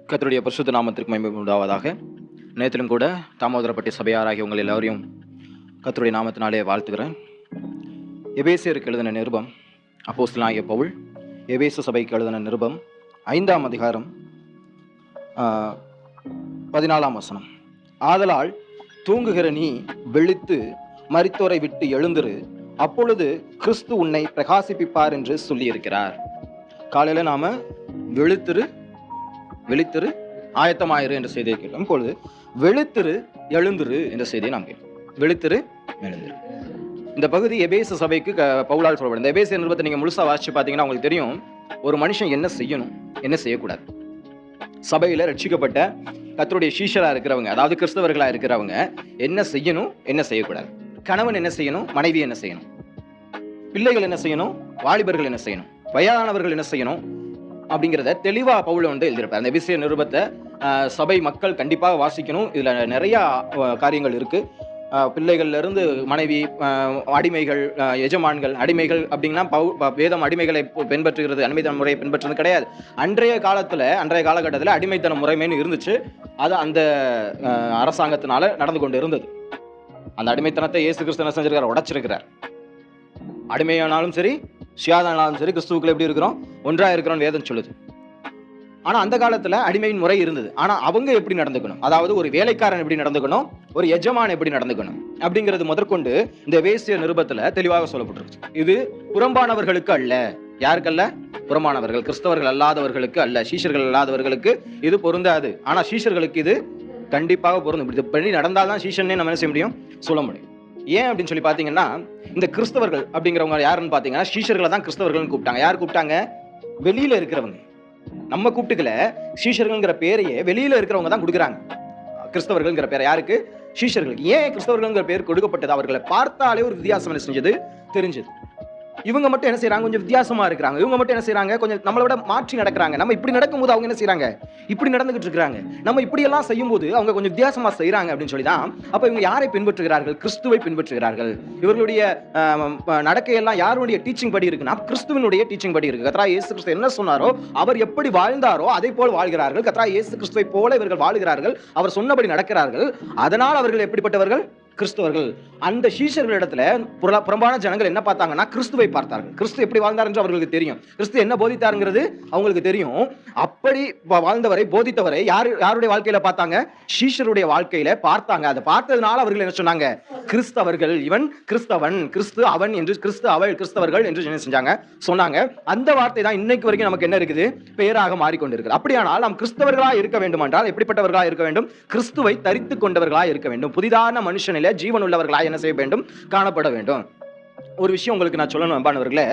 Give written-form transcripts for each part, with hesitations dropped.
கர்த்தருடைய பரிசுத்த நாமத்திற்கு மகிமை உண்டாவதாக. நேற்றிலும் கூட தாமோதரப்பட்டி சபையாராகிய உங்கள் எல்லோரையும் கர்த்தருடைய நாமத்தினாலே வாழ்த்துகிறேன். எபேசியருக்கு எழுதின நிருபம், அப்போஸ்தலனாகிய பவுல் எபேசு சபைக்கு எழுதின நிருபம் 5ஆம் அதிகாரம் 14ஆம் வசனம். ஆதலால் தூங்குகிற நீ விழித்து மரித்தோரை விட்டு எழுந்திரு, அப்பொழுது கிறிஸ்து உன்னை பிரகாசிப்பிப்பார் என்று சொல்லியிருக்கிறார். காலையில நாம விழித்திரு ஆயத்தமாயிரு என்ற செய்தியை கேட்டோம். இப்பொழுது விழித்திரு எழுந்திரு என்ற செய்தியை நாம் கேட்டோம். விழித்திரு எழுந்திரு. இந்த பகுதி எபேசு சபைக்கு பவுலால் சொல்லப்படும். இந்த எபேசிய நிருபத்தை நீங்க முழுசா வாசிச்சு பார்த்தீங்கன்னா உங்களுக்கு தெரியும் ஒரு மனுஷன் என்ன செய்யணும், என்ன செய்யக்கூடாது. சபையில ரட்சிக்கப்பட்ட கர்த்தருடைய சீஷரா இருக்கிறவங்க, அதாவது கிறிஸ்தவர்களா இருக்கிறவங்க என்ன செய்யணும், என்ன செய்யக்கூடாது. கணவன் என்ன செய்யணும், மனைவி என்ன செய்யணும், பிள்ளைகள் என்ன செய்யணும், வாலிபர்கள் என்ன செய்யணும், வயதானவர்கள் என்ன செய்யணும் அப்படிங்கிறத தெளிவா பவுல் எழுதியிருப்பார். அந்த எபேசிய நிருபத்தை சபை மக்கள் கண்டிப்பாக வாசிக்கணும். இதுல நிறைய காரியங்கள் இருக்கு. பிள்ளைகள்ல இருந்து மனைவி, அடிமைகள், எஜமான்கள். அடிமைகள் அப்படின்னா வேதம் அடிமைகளை பின்பற்றுகிறது, அடிமைத்தன முறையை பின்பற்றுறது கிடையாது. அன்றைய காலகட்டத்தில் அடிமைத்தன முறைமைன்னு இருந்துச்சு. அது அந்த அரசாங்கத்தினால நடந்து கொண்டு இருந்தது. அந்த அடிமைத்தனத்தை இயேசு கிறிஸ்து என்ன செஞ்சிருக்கார், உடைச்சிருக்கிறார். அடிமையானாலும் சரி, சுயாதானாலும் சரி, கிறிஸ்துவுக்குள்ள எப்படி இருக்கிறோம், ஒன்றா இருக்கிறோம் வேதம் சொல்லுது. ஆனா அந்த காலத்துல அடிமையின் முறை இருந்தது. ஆனா அவங்க எப்படி நடந்துக்கணும், அதாவது ஒரு வேலைக்காரன் எப்படி நடந்துக்கணும், ஒரு எஜமான் எப்படி நடந்துக்கணும் அப்படிங்கிறது முதற்கொண்டு இந்த எபேசிய நிருபத்துல தெளிவாக சொல்லப்பட்டிருக்கு. இது புறம்பானவர்களுக்கு அல்ல. யாருக்கல்ல? புறம்பானவர்கள், கிறிஸ்தவர்கள் அல்லாதவர்களுக்கு அல்ல, சீஷர்கள் அல்லாதவர்களுக்கு இது பொருந்தாது. ஆனா சீஷர்களுக்கு இது கண்டிப்பாக பொருந்தும். இப்படி பண்ணி நடந்தால்தான் சீஷன்னே நம்ம என்ன செய்ய முடியும், சொல்ல முடியும். ஏன் அப்படின்னு சொல்லி பாத்தீங்கன்னா, இந்த கிறிஸ்தவர்கள் அப்படிங்கிறவங்க யாருன்னு பாத்தீங்கன்னா சீஷர்களை தான் கிறிஸ்தவர்கள் கூப்பிட்டாங்க. யார் கூப்பிட்டாங்க? வெளியில இருக்கிறவங்க. நம்ம கூப்பிட்டுக்கல, சீஷர்கள்ங்கிற பேரையே வெளியில இருக்கிறவங்க தான் கொடுக்குறாங்க. கிறிஸ்தவர்கள்ங்கிற பேரை யாருக்கு? சீஷர்களுக்கு. ஏன் கிறிஸ்தவர்கள்ங்கிற பேர் கொடுக்கப்பட்டது? அவர்களை பார்த்தாலே ஒரு வித்தியாசம் என்ன செஞ்சது, தெரிஞ்சது. இவங்க மட்டும் என்ன செய்யறாங்க, கொஞ்சம் வித்தியாசமா இருக்கிறாங்க. இவங்க மட்டும் என்ன செய்யறாங்க, கொஞ்சம் நம்மளை விட மாற்றி நடக்கிறாங்க. நம்ம இப்படி நடக்கும்போது அவங்க என்ன செய்யறாங்க, இப்படி நடந்துகிட்டு இருக்காங்க. நம்ம இப்படி எல்லாம் செய்யும் போது அவங்க கொஞ்சம் வித்தியாசமா செய்யறாங்க அப்படின்னு சொல்லிதான். அப்ப இவங்க யாரை பின்பற்றுகிறார்கள்? கிறிஸ்துவை பின்பற்றுகிறார்கள். இவர்களுடைய நடக்கையெல்லாம் யாருடைய டீச்சிங் படி இருக்குன்னா கிறிஸ்துவனுடைய டீச்சிங் படி இருக்கு. கர்த்தராகிய இயேசு கிறிஸ்து என்ன சொன்னாரோ, அவர் எப்படி வாழ்ந்தாரோ அதே போல் வாழ்கிறார்கள். கர்த்தராகிய இயேசு கிறிஸ்துவை போல இவர்கள் வாழுகிறார்கள். அவர் சொன்னபடி நடக்கிறார்கள். அதனால் அவர்கள் எப்படிப்பட்டவர்கள்? கிறிஸ்தவர்கள். அந்த சீஷர்களிடத்துல புறம்பான ஜனங்கள் என்ன பார்த்தாங்கன்னா கிறிஸ்துவை பார்த்தார்கள். கிறிஸ்து எப்படி வாழ்ந்தார் என்று அவர்களுக்கு தெரியும். கிறிஸ்து என்ன போதித்தாருங்கிறது அவங்களுக்கு தெரியும். அப்படி வாழ்ந்தவரை, போதித்தவரை யாருடைய வாழ்க்கையில பார்த்தாங்க? சீஷருடைய வாழ்க்கையில பார்த்தாங்க. அதை பார்த்ததுனால அவர்கள் என்ன சொன்னாங்க? கிறிஸ்தவர்கள். இவன் கிறிஸ்தவன், கிறிஸ்து அவன் என்று, கிறிஸ்து அவள் கிறிஸ்தவர்கள் என்று என்ன செஞ்சாங்க, சொன்னாங்க. அந்த வார்த்தை தான் இன்னைக்கு வரைக்கும் நமக்கு என்ன இருக்குது, பெயராக மாறிக்கொண்டிருக்கு. அப்படியானால் நாம் கிறிஸ்தவர்களா இருக்க வேண்டும் என்றால் எப்படிப்பட்டவர்களா இருக்க வேண்டும்? கிறிஸ்துவை தரித்து கொண்டவர்களா இருக்க வேண்டும். புதிதான மனுஷனில் ஜீவன் உள்ளவர்களா என்ன செய்ய வேண்டும், காணப்பட வேண்டும். ஒரு விஷயம் உங்களுக்கு நான் சொல்லணும் அன்பானவர்களே.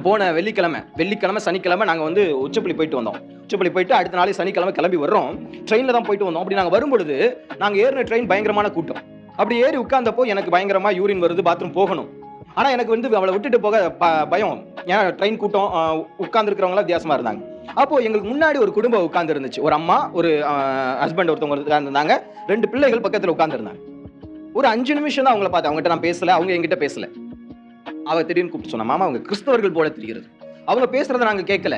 போன வெள்ளிக்கிழமை சனிக்கிழமை நாங்க உச்சப்பள்ளி போயிட்டு வந்தோம். உச்சப்பள்ளி போயிட்டு அடுத்த நாளே சனிக்கிழமை கிளம்பி வர்றோம். ட்ரெயின்ல தான் போயிட்டு வந்தோம். அப்படி நாங்க வரும்பொழுது நாங்க ஏறின ட்ரெயின் பயங்கரமான கூட்டம். அப்படி ஏறி உட்கார்ந்தப்போ எனக்கு பயங்கரமா யூரின் வருது, பாத்ரூம் போகணும். ஆனா எனக்கு அவளை விட்டுட்டு போக பயம். ஏன்னா ட்ரெயின் கூட்டம், உட்கார்ந்து இருக்கிறவங்க வித்தியாசமா இருந்தாங்க. அப்போ எங்களுக்கு முன்னாடி ஒரு குடும்பம் உட்கார்ந்து இருந்துச்சு. ஒரு அம்மா, ஒரு ஹஸ்பண்ட் ஒருத்தவங்க உட்கார்ந்துருந்தாங்க. 2 பிள்ளைகள் பக்கத்துல உட்கார்ந்து இருந்தாங்க. ஒரு 5 நிமிஷம் தான் அவங்கள பார்த்தேன். அவங்ககிட்ட நான் பேசல, அவங்க என்கிட்ட பேசல. அவ திடீர்னு கூப்பிட்டு சொன்னா, மாமா அவங்க கிறிஸ்தவர்கள் போல தெரிகிறது. அவங்க பேசுறத நாங்க கேட்கல,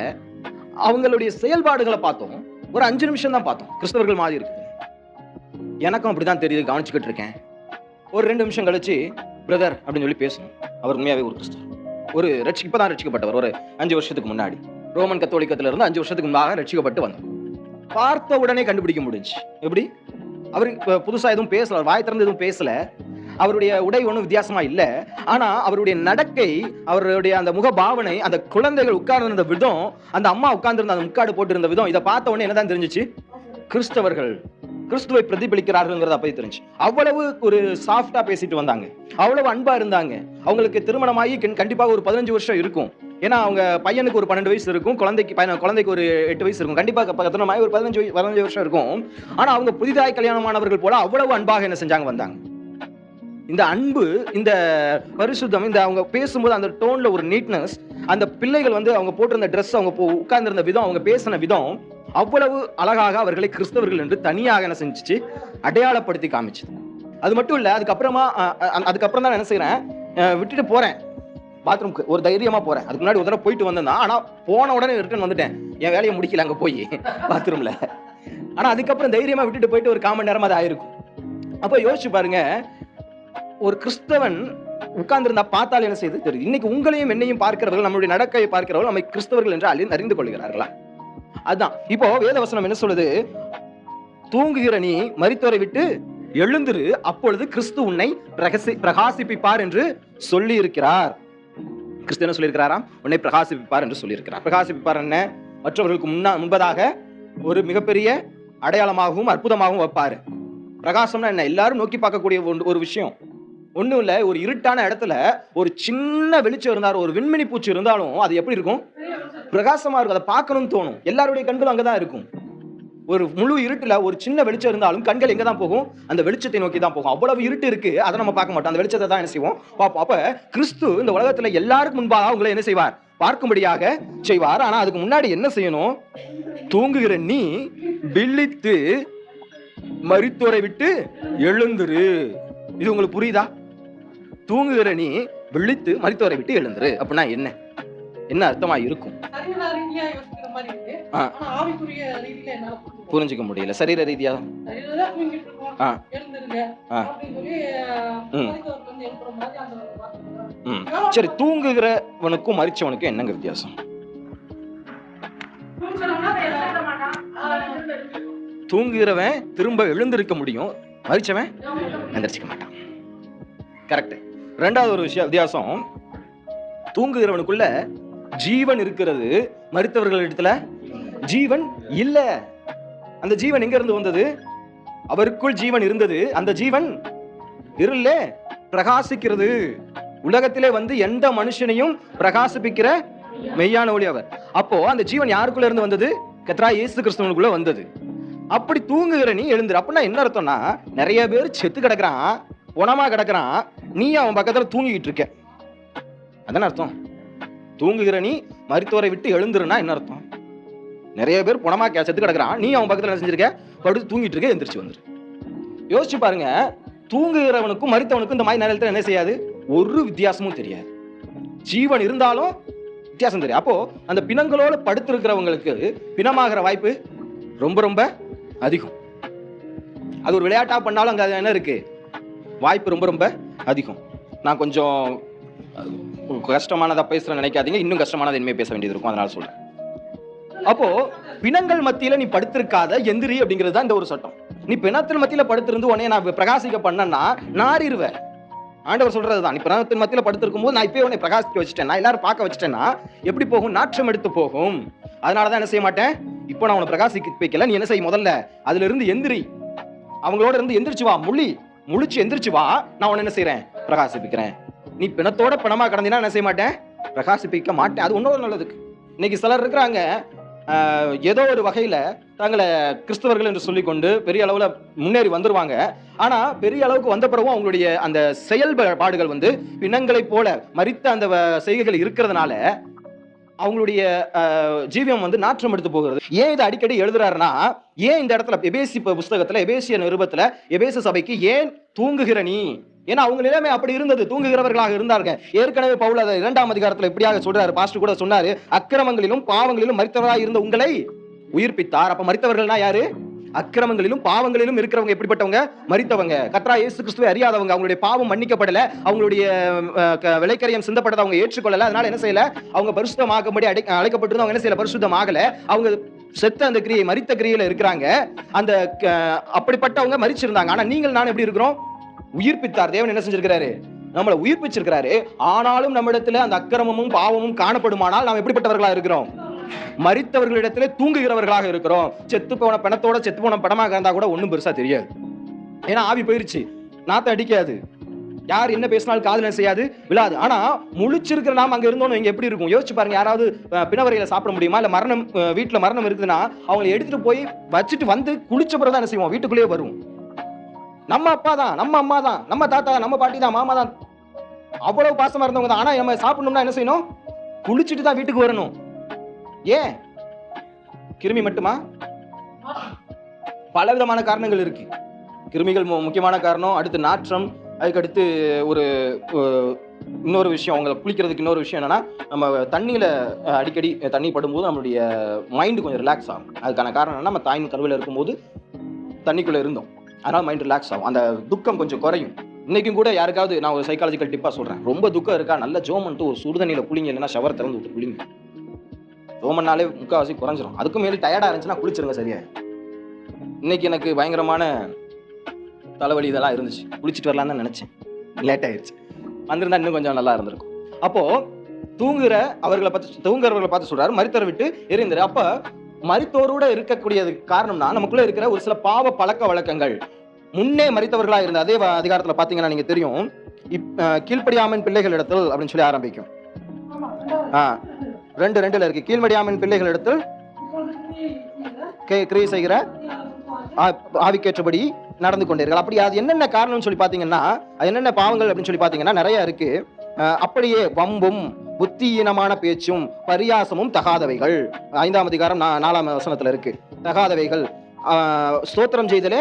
அவங்களுடைய செயல்பாடுகளை பார்த்தோம். ஒரு 5 நிமிஷம் தான் பார்த்தோம். கிறிஸ்தவர்கள் மாதிரி இருக்கு. எனக்கும் அப்படிதான் தெரியுது, கவனிச்சுக்கிட்டு இருக்கேன். ஒரு 2 நிமிஷம் கழிச்சு பிரதர் அப்படின்னு சொல்லி பேசணும். அவர் உண்மையாவே ஒரு கிறிஸ்தவர். இப்பதான் ரட்சிக்கப்பட்டவர். ஒரு 5 வருஷத்துக்கு முன்னாடி ரோமன் கத்தோலிக்கத்துல இருந்து 5 வருஷத்துக்கு முன்னாக ரட்சிக்கப்பட்டு வந்தார். பார்த்த உடனே கண்டுபிடிக்க முடிஞ்சு. எப்படி? அவர் புதுசா எதுவும் பேசல, வாய் திறந்து எதுவும் பேசல. அவருடைய உடை ஒன்றும் வித்தியாசமா இல்ல. ஆனா அவருடைய நடக்கை, அவருடைய அந்த முக பாவனை, அந்த குழந்தைகள் உட்கார்ந்திருந்த விதம், அந்த அம்மா உட்கார்ந்திருந்த அந்த முக்காடு போட்டிருந்த விதம், இதை பார்த்த உடனே என்னதான் தெரிஞ்சிச்சு? கிறிஸ்தவர்கள் கிறிஸ்துவை பிரதிபலிக்கிறார்கள் அப்ப தெரிஞ்சு. அவ்வளவு ஒரு சாஃப்டா பேசிட்டு வந்தாங்க, அவ்வளவு அன்பா இருந்தாங்க. அவங்களுக்கு திருமணமாகி கண்டிப்பாக ஒரு 15 வருஷம் இருக்கும். ஏன்னா அவங்க பையனுக்கு ஒரு 12 வயசு இருக்கும், குழந்தைக்கு ஒரு 8 வயசு இருக்கும். கண்டிப்பாக திருமணமாகி ஒரு 15 வருஷம் இருக்கும். ஆனா அவங்க புதிதாய் கல்யாணமானவர்கள் போல அவ்வளவு அன்பாக என்ன செஞ்சாங்க, வந்தாங்க. இந்த அன்பு, இந்த பரிசுத்தம், இந்த அவங்க பேசும்போது அந்த டோன்ல ஒரு நீட்னஸ், அந்த பிள்ளைகள் அவங்க போட்டிருந்த ட்ரெஸ், அவங்க உட்கார்ந்திருந்த விதம், அவங்க பேசின விதம் அவ்வளவு அழகாக அவர்களை கிறிஸ்தவர்கள் என்று தனியாக என்ன செஞ்சிச்சு, அடையாளப்படுத்தி காமிச்சு. அது மட்டும் இல்ல, அதுக்கப்புறம் தான் என்ன செய்யறேன், விட்டுட்டு போறேன். பாத்ரூம்க்கு ஒரு தைரியமா போறேன். அதுக்கு முன்னாடி ஒரு தடவை போயிட்டு வந்தேன். ஆனா போன உடனே ரிட்டர்ன் வந்துட்டேன். என் வேலையை முடிக்கல அங்க போய் பாத்ரூம்ல. ஆனா அதுக்கப்புறம் தைரியமா விட்டுட்டு போயிட்டு ஒரு 1/4 மணி நேரமா அது ஆயிருக்கும். அப்ப யோசிச்சு பாருங்க, ஒரு கிறிஸ்தவன் உட்கார்ந்திருந்தா பார்த்தால் என்ன செய்து தெரியும். இன்னைக்கு உங்களையும் என்னையும் பார்க்கிறவர்கள், நம்மளுடைய நடக்கையை பார்க்கிறவர்கள் நம்மை கிறிஸ்தவர்கள் என்று அறிந்து கொள்கிறார்களா? அதுதான் இப்போ வேதவசனம் என்ன சொல்லுது? தூங்குகிற நீ மரித்தோரை விட்டு எழுந்திரு, அப்பொழுது கிறிஸ்து உன்னை பிரகாசிப்பிப்பார் என்று சொல்லி இருக்கிறார். கிறிஸ்து என்ன சொல்லி இருக்கிறாராம்? உன்னை பிரகாசிப்பிப்பார் என்று சொல்லி இருக்கிறார். பிரகாசிப்பிப்பார் என்ன? மற்றவர்களுக்கு முன்பதாக ஒரு மிகப்பெரிய அடையாளமாகவும் அற்புதமாகவும் வைப்பாரு. பிரகாசம்னா என்ன? எல்லாரும் நோக்கி பார்க்கக்கூடிய ஒரு விஷயம். ஒண்ணும் இல்ல, ஒரு இருட்டான இடத்துல ஒரு சின்ன வெளிச்சம் இருந்தாலும், ஒரு விண்மினி பூச்சி இருந்தாலும் அது எப்படி இருக்கும்? பிரகாசமா இருக்கும். அதை பார்க்கணும்னு தோணும். எல்லாருடைய கண்களும் அங்கதான் இருக்கும். ஒரு முழு இருட்டுல ஒரு சின்ன வெளிச்சம் இருந்தாலும் கண்கள் எங்க தான் போகும்? அந்த வெளிச்சத்தை நோக்கி தான் போகும். அவ்வளவு இருட்டு இருக்கு, அதை நம்ம பார்க்க மாட்டோம். அந்த வெளிச்சத்தை தான் என்ன செய்வோம்? பார்ப்போம். அப்ப கிறிஸ்து இந்த உலகத்துல எல்லாருக்கும் முன்பாக உங்களை என்ன செய்வார்? பார்க்கும்படியாக செய்வார். ஆனா அதுக்கு முன்னாடி என்ன செய்யணும்? தூங்குகிற நீ விழித்து மரித்தோரை விட்டு எழுந்துரு. இது உங்களுக்கு புரியுதா? தூங்குகிற நீ விழித்து மரித்தோரை விட்டு எழுந்துரு அப்படின்னா என்ன என்ன அர்த்தமா இருக்கும்? புரிஞ்சுக்க முடியல. சரீர ரீதியா சரி, தூங்குகிறவனுக்கும் மரிச்சவனுக்கும் என்னங்க வித்தியாசம்? தூங்குகிறவன் திரும்ப எழுந்திருக்க முடியும், மரிச்சவன் எந்திரிச்சிக்க மாட்டான். கரெக்ட். ரெண்டாவது ஒரு வித்தியாசம், தூங்குகிறவனுக்குள்ள ஜீவன் இருக்கிறது, மரித்தவர்கள் இடத்துல ஜீவன் இல்ல. அந்த ஜீவன் எங்க இருந்து வந்தது? அவருக்குள் ஜீவன் இருந்தது, அந்த ஜீவன் இருள பிரகாசிக்கிறது. உலகத்திலே வந்து எந்த மனுஷனையும் பிரகாசிப்பிக்கிற மெய்யான ஒளி அவர். அப்போ அந்த ஜீவன் யாருக்குள்ள இருந்து வந்தது? கர்த்தராகிய இயேசு கிறிஸ்துவுக்குள்ள வந்தது. அப்படி தூங்குகிற நீ எழுந்துரு. அப்படின்னா என்ன அர்த்தம்னா, நிறைய பேர் செத்து கிடக்குறான், உணமா கிடக்குறான், நீ அவன் பக்கத்துல தூங்கிக்கிட்டு இருக்க. அதான அர்த்தம். தூங்குகிற நீ மரித்தோரை விட்டு எழுந்துருன்னா என்ன அர்த்தம்? நிறைய பேர் புணமா செத்து கிடக்குறான், நீ அவன் பக்கத்துல என்ன செஞ்சிருக்க? படுத்து தூங்கிட்டு இருக்க, எந்திரிச்சு வந்துரு. யோசிச்சு பாருங்க, தூங்குகிறவனுக்கும் மரித்தவனுக்கும் இந்த மாதிரி நேரத்துல என்ன செய்யாது? ஒரு வித்தியாசமும் தெரியாது. ஜீவன் இருந்தாலும் வித்தியாசம் தெரியும். அப்போ அந்த பிணங்களோட படுத்திருக்கிறவங்களுக்கு பிணமாகிற வாய்ப்பு ரொம்ப ரொம்ப அதிகம். அது ஒரு விளையாட்டா பண்ணாலும் அங்க என்ன இருக்கு? வாய்ப்பு ரொம்ப ரொம்ப அதிகம். நான் கொஞ்சம் கஷ்டமானதா பேசுறேன் நினைக்காதீங்க, இன்னும் கஷ்டமானது இனிமே பேச வேண்டியது இருக்கும், அதனால சொல்றேன். அப்போ பிணங்கள் மத்தியில நீ படுத்திருக்காத, எந்திரி அப்படிங்கிறது தான் இந்த ஒரு சட்டம். நீ பிணத்தின் மத்தியில படுத்திருந்து உடனே நான் பிரகாசிக்க பண்ணனா நாறிடுவ. ஆண்டவர் சொல்றதுதான், நீ பிணத்தின் மத்தியில படுத்திருக்கும் போது நான் இப்பயே உன்னை பிரகாசிக்க வச்சுட்டேன், நான் எல்லாரும் பார்க்க வச்சுட்டேன்னா எப்படி போகும்? நாற்றம் எடுத்து போகும். அதனாலதான் என்ன செய்ய மாட்டேன்? இப்போ நான் உன்னை பிரகாசிக்க வைக்கல, நீ என்ன செய்ய? முதல்ல அதுல இருந்து எந்திரி, அவங்களோட இருந்து எந்திரிச்சு வா, முழிச்சு எந்திரிச்சு வா, நான் உன்னை என்ன செய்யறேன்? பிரகாசிப்பிக்கிறேன். நீ பிணத்தோட பிணமா கடந்தீங்கன்னா என்ன செய்ய மாட்டேன்? பிரகாசிப்பிக்க மாட்டேன். அது இன்னொரு நல்லதுக்கு. இன்னைக்கு சிலர் இருக்கிறாங்க, ஏதோ ஒரு வகையில தங்களை கிறிஸ்தவர்கள் என்று சொல்லிக்கொண்டு பெரிய அளவுல முன்னேறி வந்துருவாங்க. ஆனா பெரிய அளவுக்கு வந்த பிறகும் அவங்களுடைய அந்த செயல்பாடுகள் வந்து பிணங்களை போல மரித்த அந்த செய்கைகள் இருக்கிறதுனால அவங்களுடைய ஜீவியம் வந்து நாற்றம் எடுத்து போகிறது. ஏன் இதை அடிக்கடி எழுதுறாருன்னா, ஏன் இந்த இடத்துல எபேசி புஸ்தகத்துல, எபேசிய நிருபத்துல எபேசு சபைக்கு ஏன் தூங்குகிற நீ? ஏன்னா அவங்க நிலைமை அப்படி இருந்தது, தூங்குகிறவர்களாக இருந்தார்கள். ஏற்கனவே பவுல் 2ஆம் அதிகாரத்துல இப்படியாக சொல்றாரு, பாஸ்டர் கூட சொன்னாரு, அக்கிரமங்களிலும் பாவங்களிலும் மரித்தவராக இருந்த உங்களை உயிர்ப்பித்தார். அப்ப மரித்தவர்கள்னா யாரு? அக்கிரமங்களிலும் பாவங்களிலும் இருக்கிறவங்க. எப்படிப்பட்டவங்க? மரித்தவங்க. கர்த்தராகிய இயேசு கிறிஸ்துவை அறியாதவங்க. அவங்களுடைய பாவம் மன்னிக்கப்படல, அவங்களுடைய விலைக்கரியம் சிந்தப்பட்டதை அவங்க ஏற்றுக்கொள்ளல. அதனால என்ன செய்யல? அவங்க பரிசுத்தமாகும்படி அழைக்கப்பட்டிருந்தவங்க அவங்க என்ன செய்யல? பரிசுத்தமாகல. அவங்க செத்த அந்த கிரியை, மரித்த கிரியையில இருக்கிறாங்க. அந்த அப்படிப்பட்டவங்க மரிச்சிருந்தாங்க. ஆனா நீங்கள் நான் எப்படி இருக்கிறோம்? உயிர்ப்பித்தார். தேவன் என்ன செஞ்சிருக்கிறாரு? நம்மளை உயிர்ப்பிச்சிருக்கிறாரு. ஆனாலும் நம்மிடத்துல அந்த அக்கிரமமும் பாவமும் காணப்படுமானால் நாம் எப்படிப்பட்டவர்களா இருக்கிறோம்? மரித்தவர்களிடத்திலே தூங்குகிறவர்களாக இருக்கிறோம். செத்து போன பிணத்தோட செத்து போன படமாக இருந்தா கூட ஒண்ணும் பெருசா தெரியாது. ஏன்னா ஆவி போயிருச்சு, நாத்த அடிக்காது, யார் என்ன பேசினாலும் காதுல செய்யாது, விழாது. ஆனா முழிச்சிருக்கிற நாம அங்க இருந்தோம், இங்க எப்படி இருக்கும்? யோசிச்சு பாருங்க. யாராவது பிணவரையில சாப்பிட முடியுமா? இல்ல மரணம், வீட்டுல மரணம் இருக்குதுன்னா அவங்களை எடுத்துட்டு போய் வச்சுட்டு வந்து குளிச்ச பிறகுதான் என்ன செய்வோம்? வீட்டுக்குள்ளேயே வரும். நம்ம அப்பா தான், நம்ம அம்மா தான், நம்ம தாத்தா தான், நம்ம பாட்டி தான், மாமா தான், அவ்வளவு பாசமா இருந்தவங்க தான். ஆனா நம்ம சாப்பிடணும்னா என்ன செய்யணும்? குளிச்சுட்டு தான் வீட்டுக்கு வரணும். ஏன்? கிருமி மட்டுமா? பல விதமான காரணங்கள் இருக்கு. கிருமிகள் முக்கியமான காரணம். அடுத்து நாற்றம், அதுக்கு அடுத்து ஒரு இன்னொரு விஷயம், அவங்களை குளிக்கிறதுக்கு இன்னொரு விஷயம் என்னன்னா, நம்ம தண்ணியில அடிக்கடி தண்ணி படும்போது நம்மளுடைய மைண்டு கொஞ்சம் ரிலாக்ஸ் ஆகும். அதுக்கான காரணம் என்னன்னா, நம்ம தாயின் கருவில் இருக்கும்போது தண்ணிக்குள்ள இருந்தோம், அதனால மைண்ட் ரிலாக்ஸ் ஆகும், அந்த துக்கம் கொஞ்சம் குறையும். இன்னைக்கும் கூட யாருக்காவது நான் ஒரு சைக்காலஜிக்கல் டிப்பா சொல்றேன், ரொம்ப துக்கம் இருக்கா, நல்ல ஜோம் பண்ணிட்டு ஒரு சுடுதண்ணியில குளிங்க, இல்லைன்னா ஷவர் திறந்து விட்டு குளிங்க. ஜோம் பண்ணாலே முக்கால்வாசி குறைஞ்சிரும். அதுக்கு மேலே டயர்டா இருந்துச்சுன்னா குளிச்சிருங்க, சரியா. இன்னைக்கு எனக்கு பயங்கரமான தலைவலி இதெல்லாம் இருந்துச்சு, குளிச்சுட்டு வரலான்னு தான் நினைச்சேன், லேட் ஆயிடுச்சு. வந்திருந்தா இன்னும் கொஞ்சம் நல்லா இருந்திருக்கும். அப்போ தூங்குறவர்களை பார்த்து சொல்றாரு, மரித்தோரை விட்டு எரிந்துரு. அப்ப மரித்தோரோட இருக்கக்கூடியது காரணம்னா, நமக்குள்ள இருக்கிற ஒரு சில பாவ பழக்க வழக்கங்கள். முன்னே மரித்தவர்களா இருந்த அதே அதிகாரத்துல பாத்தீங்கன்னா நீங்க தெரியும், கீழ்ப்படியாமன் பிள்ளைகள் இடத்தில் அப்படின்னு சொல்லி ஆரம்பிக்கும். 2:2 இருக்கு, கீழ்ப்படியாமன் பிள்ளைகள் இடத்தில் கிரியை செய்கிற ஆவிக்கேற்றபடி நடந்து கொண்டீர்கள். அப்படி அது என்னென்ன காரணம்னு சொல்லி பாத்தீங்கன்னா, அது என்னென்ன பாவங்கள் அப்படின்னு சொல்லி பாத்தீங்கன்னா நிறைய இருக்கு. அப்படியே வம்பும் புத்தியீனமான பேச்சும் பரியாசமும் தகாதவைகள். 5ஆம் அதிகாரம் 4ஆம் வசனத்துல இருக்கு. தகாதவைகள், ஸ்தோத்திரம் செய்தலே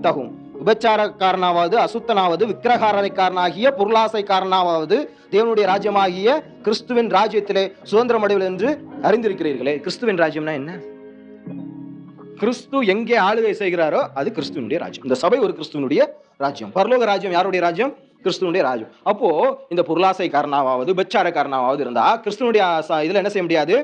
தகும், விபச்சாரக்காரனாவது, அசுத்தனாவது, விக்கிரகாரனைக்காரனாகிய, பொருளாசைக்காரனாவது தேவனுடைய ராஜ்யமாகிய கிறிஸ்துவின் ராஜ்யத்திலே சுதந்திரம் அடைவது என்று அறிந்திருக்கிறீர்களே. கிறிஸ்துவின் ராஜ்யம்னா என்ன? கிறிஸ்து எங்கே ஆளுகை செய்கிறாரோ அது கிறிஸ்துவனுடைய ராஜ்யம். இந்த சபை ஒரு கிறிஸ்துவனுடைய ராஜ்யம். பரலோக ராஜ்யம் யாருடைய ராஜ்யம்? கிறிஸ்துவனுடைய ராஜ்யம். அப்போ இந்த பொருளாசை காரணமாவது விபச்சார காரணமாவது இருந்தா கிறிஸ்துவனுடைய இதுல என்ன செய்ய முடியாது?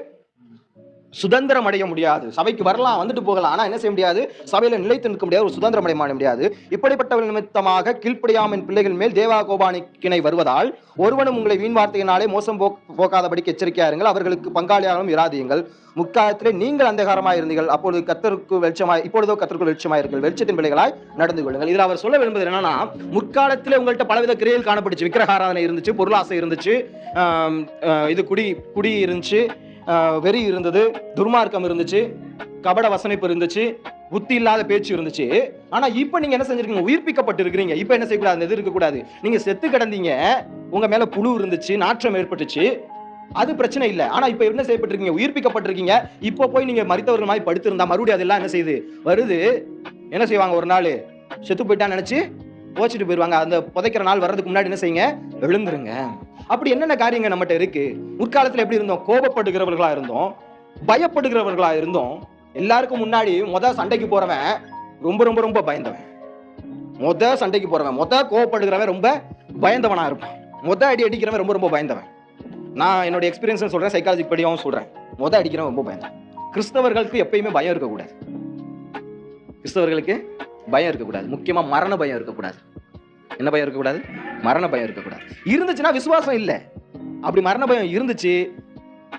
சுதந்திரம் அடைய முடியாது. சபைக்கு வரலாம், வந்துட்டு போகலாம், ஆனா என்ன செய்ய முடியாது? சபையில நிலைத்து நிற்க முடியாது, ஒரு சுதந்திரம் அடைய முடியாது. இப்படிப்பட்டவர்கள் நிமித்தமாக கீழ்ப்படியாமல் பிள்ளைகள் மேல் தேவா கோபானிக்கினை வருவதால் ஒருவனும் உங்களை வீண் வார்த்தையினாலே மோசம் போக்காதபடிக்கு எச்சரிக்கையா இருங்கள், அவர்களுக்கு பங்காளியாகவும் இராதீங்கள். முக்காலத்திலே நீங்கள் அந்தகாரமாய் இருந்தீர்கள், அப்பொழுது கர்த்தருக்கு வெளிச்சமாய், இப்பொழுதோ கர்த்தருக்கு வெளிச்சமாயிருங்கள், வெளிச்சத்தின் பிள்ளைகளாய் நடந்து கொள்ளுங்கள். இதுல அவர் சொல்ல விரும்புவது என்னன்னா, முற்காலத்திலே உங்கள்கிட்ட பலவித கிரியைகள் காணப்பட்டுச்சு. விக்கிரகாராதனை இருந்துச்சு, பொருளாசை இருந்துச்சு, இது குடி இருந்துச்சு, வெறி இருந்தது, துர்மார்க்கம் இருந்துச்சு, கபட வசனிப்பு இருந்துச்சு, புத்தி இல்லாத பேச்சு இருந்துச்சு. ஆனா இப்ப நீங்க என்ன செஞ்சிருக்கீங்க? உயிர்ப்பிக்கப்பட்டு இருக்கிறீங்க. இப்ப என்ன செய்யக்கூடாது? எது இருக்கக்கூடாது? நீங்க செத்து கிடந்தீங்க, உங்க மேல புழு இருந்துச்சு, நாற்றம் ஏற்பட்டுச்சு, அது பிரச்சனை இல்லை. ஆனா இப்ப என்ன செய்யப்பட்டிருக்கீங்க? உயிர்ப்பிக்கப்பட்டிருக்கீங்க. இப்ப போய் நீங்க மரித்தவர்கள் மாதிரி படுத்திருந்தா மறுபடியும் அதெல்லாம் என்ன செய்யுது? வருது. என்ன செய்வாங்க? ஒரு நாள் செத்து போயிட்டான்னு நினைச்சு போச்சுட்டு போயிருவாங்க. அந்த புதைக்கிற நாள் வர்றதுக்கு முன்னாடி என்ன செய்யுங்க? எழுந்துருங்க. அப்படி என்னென்ன காரியங்கள் நம்மகிட்ட இருக்கு? முற்காலத்துல எப்படி இருந்தோம்? கோபப்படுகிறவர்களா இருந்தோம், பயப்படுகிறவர்களா இருந்தோம். எல்லாருக்கும் முன்னாடி சண்டைக்கு போறவன் ரொம்ப ரொம்ப ரொம்ப பயந்தவன். சண்டைக்கு போறவன், கோபப்படுகிறவன் ரொம்ப பயந்தவனா இருப்பான். அடி அடிக்கிறவன் ரொம்ப ரொம்ப பயந்தவன். நான் என்னோட எக்ஸ்பீரியன்ஸ் சொல்றேன், சைக்காலஜி படியாவும் சொல்றேன். அடிக்கிறவன் ரொம்ப பயந்தவன். கிறிஸ்தவர்களுக்கு எப்பயுமே பயம் இருக்கக்கூடாது. கிறிஸ்தவர்களுக்கு பயம் இருக்கக்கூடாது. முக்கியமா மரண பயம் இருக்கக்கூடாது. என்ன பயம் இருக்கக்கூடாது? மரண பயம் இருக்கக்கூடாது. இருந்துச்சுன்னா விசுவாசம் இல்லை. அப்படி மரண பயம் இருந்துச்சு,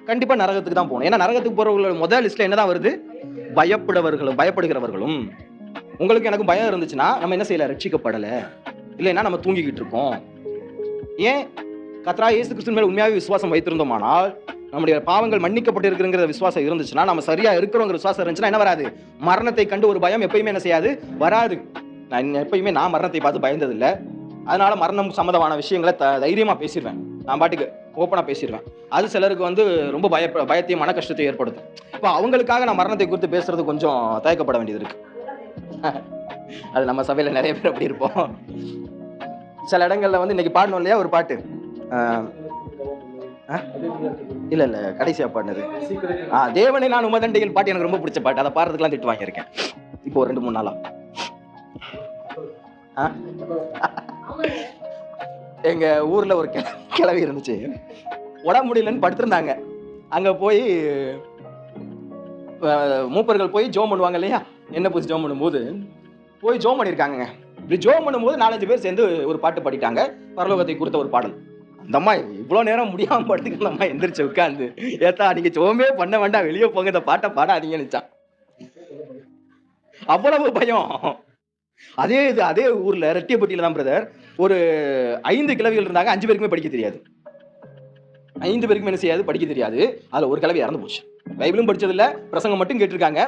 கண்டிப்பா நரகத்துக்கு தான் போகணும். ஏன்னா நரகத்துக்கு போறவங்களோட முதல் லிஸ்ட்ல என்னதான் வருது? பயப்படுகிறவர்களும். உங்களுக்கு எனக்கு பயம் இருந்துச்சுன்னா நம்ம என்ன செய்யல? ரட்சிக்கப்படல. இல்லைன்னா நம்ம தூங்கிக்கிட்டு இருக்கோம். ஏன்? கர்த்தராகிய இயேசு கிறிஸ்து மேல உண்மையாவே விசுவாசம் வைத்திருந்தோமானால், நம்முடைய பாவங்கள் மன்னிக்கப்பட்டு இருக்கிற விசுவாசம் இருந்துச்சுன்னா, நம்ம சரியா இருக்கிறோங்கிற விசுவாசம் இருந்துச்சுன்னா என்ன வராது? மரணத்தை கண்டு ஒரு பயம் எப்பயுமே என்ன செய்யாது? வராது. நான் மரணத்தை பார்த்து பயந்தது இல்லை. அதனால மரணம் சம்பந்தமான விஷயங்களை தைரியமா பேசிடுவேன். நான் பாட்டுக்கு ஓப்பனா பேசிடுவேன். அது சிலருக்கு ரொம்ப பயத்தையும் மன கஷ்டத்தையும் ஏற்படுத்தும். இப்போ அவங்களுக்காக நான் மரணத்தை குறித்து பேசுறது கொஞ்சம் தயக்கப்பட வேண்டியது இருக்கு. அது நம்ம சபையில நிறைய பேர் அப்படி இருப்போம். சில இடங்கள்ல இன்னைக்கு பாடணும் இல்லையா ஒரு பாட்டு, இல்ல கடைசியா பாடினது தேவனை நான் உமதண்டையில் பாட்டு எனக்கு ரொம்ப பிடிச்ச பாட்டு. அதை பாடுறதுக்கெல்லாம் திட்டு வாங்கியிருக்கேன் இப்போ 2-3 நாளா. எங்க ஊர்ல ஒரு கிழவி இருந்துச்சு, உடம்பு முடியலன்னு படுத்திருந்தாங்க. அங்க போய் மூப்பர்கள் போய் ஜோம் பண்ணுவாங்க இல்லையா, என்ன பூசி ஜோம் பண்ணும்போது போய் ஜோம் பண்ணியிருக்காங்க. இப்படி ஜோம் பண்ணும்போது 4-5 பேர் சேர்ந்து ஒரு பாட்டு பாடிட்டாங்க, பரலோகத்தை குறித்த ஒரு பாடல். அந்த அம்மா இவ்வளவு நேரம் முடியாம படுத்துக்கிற அம்மா எந்திரிச்சு உட்காந்து, ஏத்தா நீங்க ஜோமே பண்ண வேண்டாம், வெளியே போங்க, இந்த பாட்டை பாடாதீங்கன்னு நினைச்சான். அவ்வளவு பயம். அதே ஊர்ல ரெட்டியப்பட்டியில தான் பிரதர் ஒரு 5 கிழவிகள் இருந்தாங்க. 5 பேருக்குமே படிக்க தெரியாது. 5 பேருக்குமே என்ன செய்யாது? படிக்க தெரியாது. அதுல ஒரு கிழவி இறந்து போச்சு. பைபிளும் படிச்சது இல்ல, பிரசங்கம் மட்டும் கேட்டிருக்காங்க.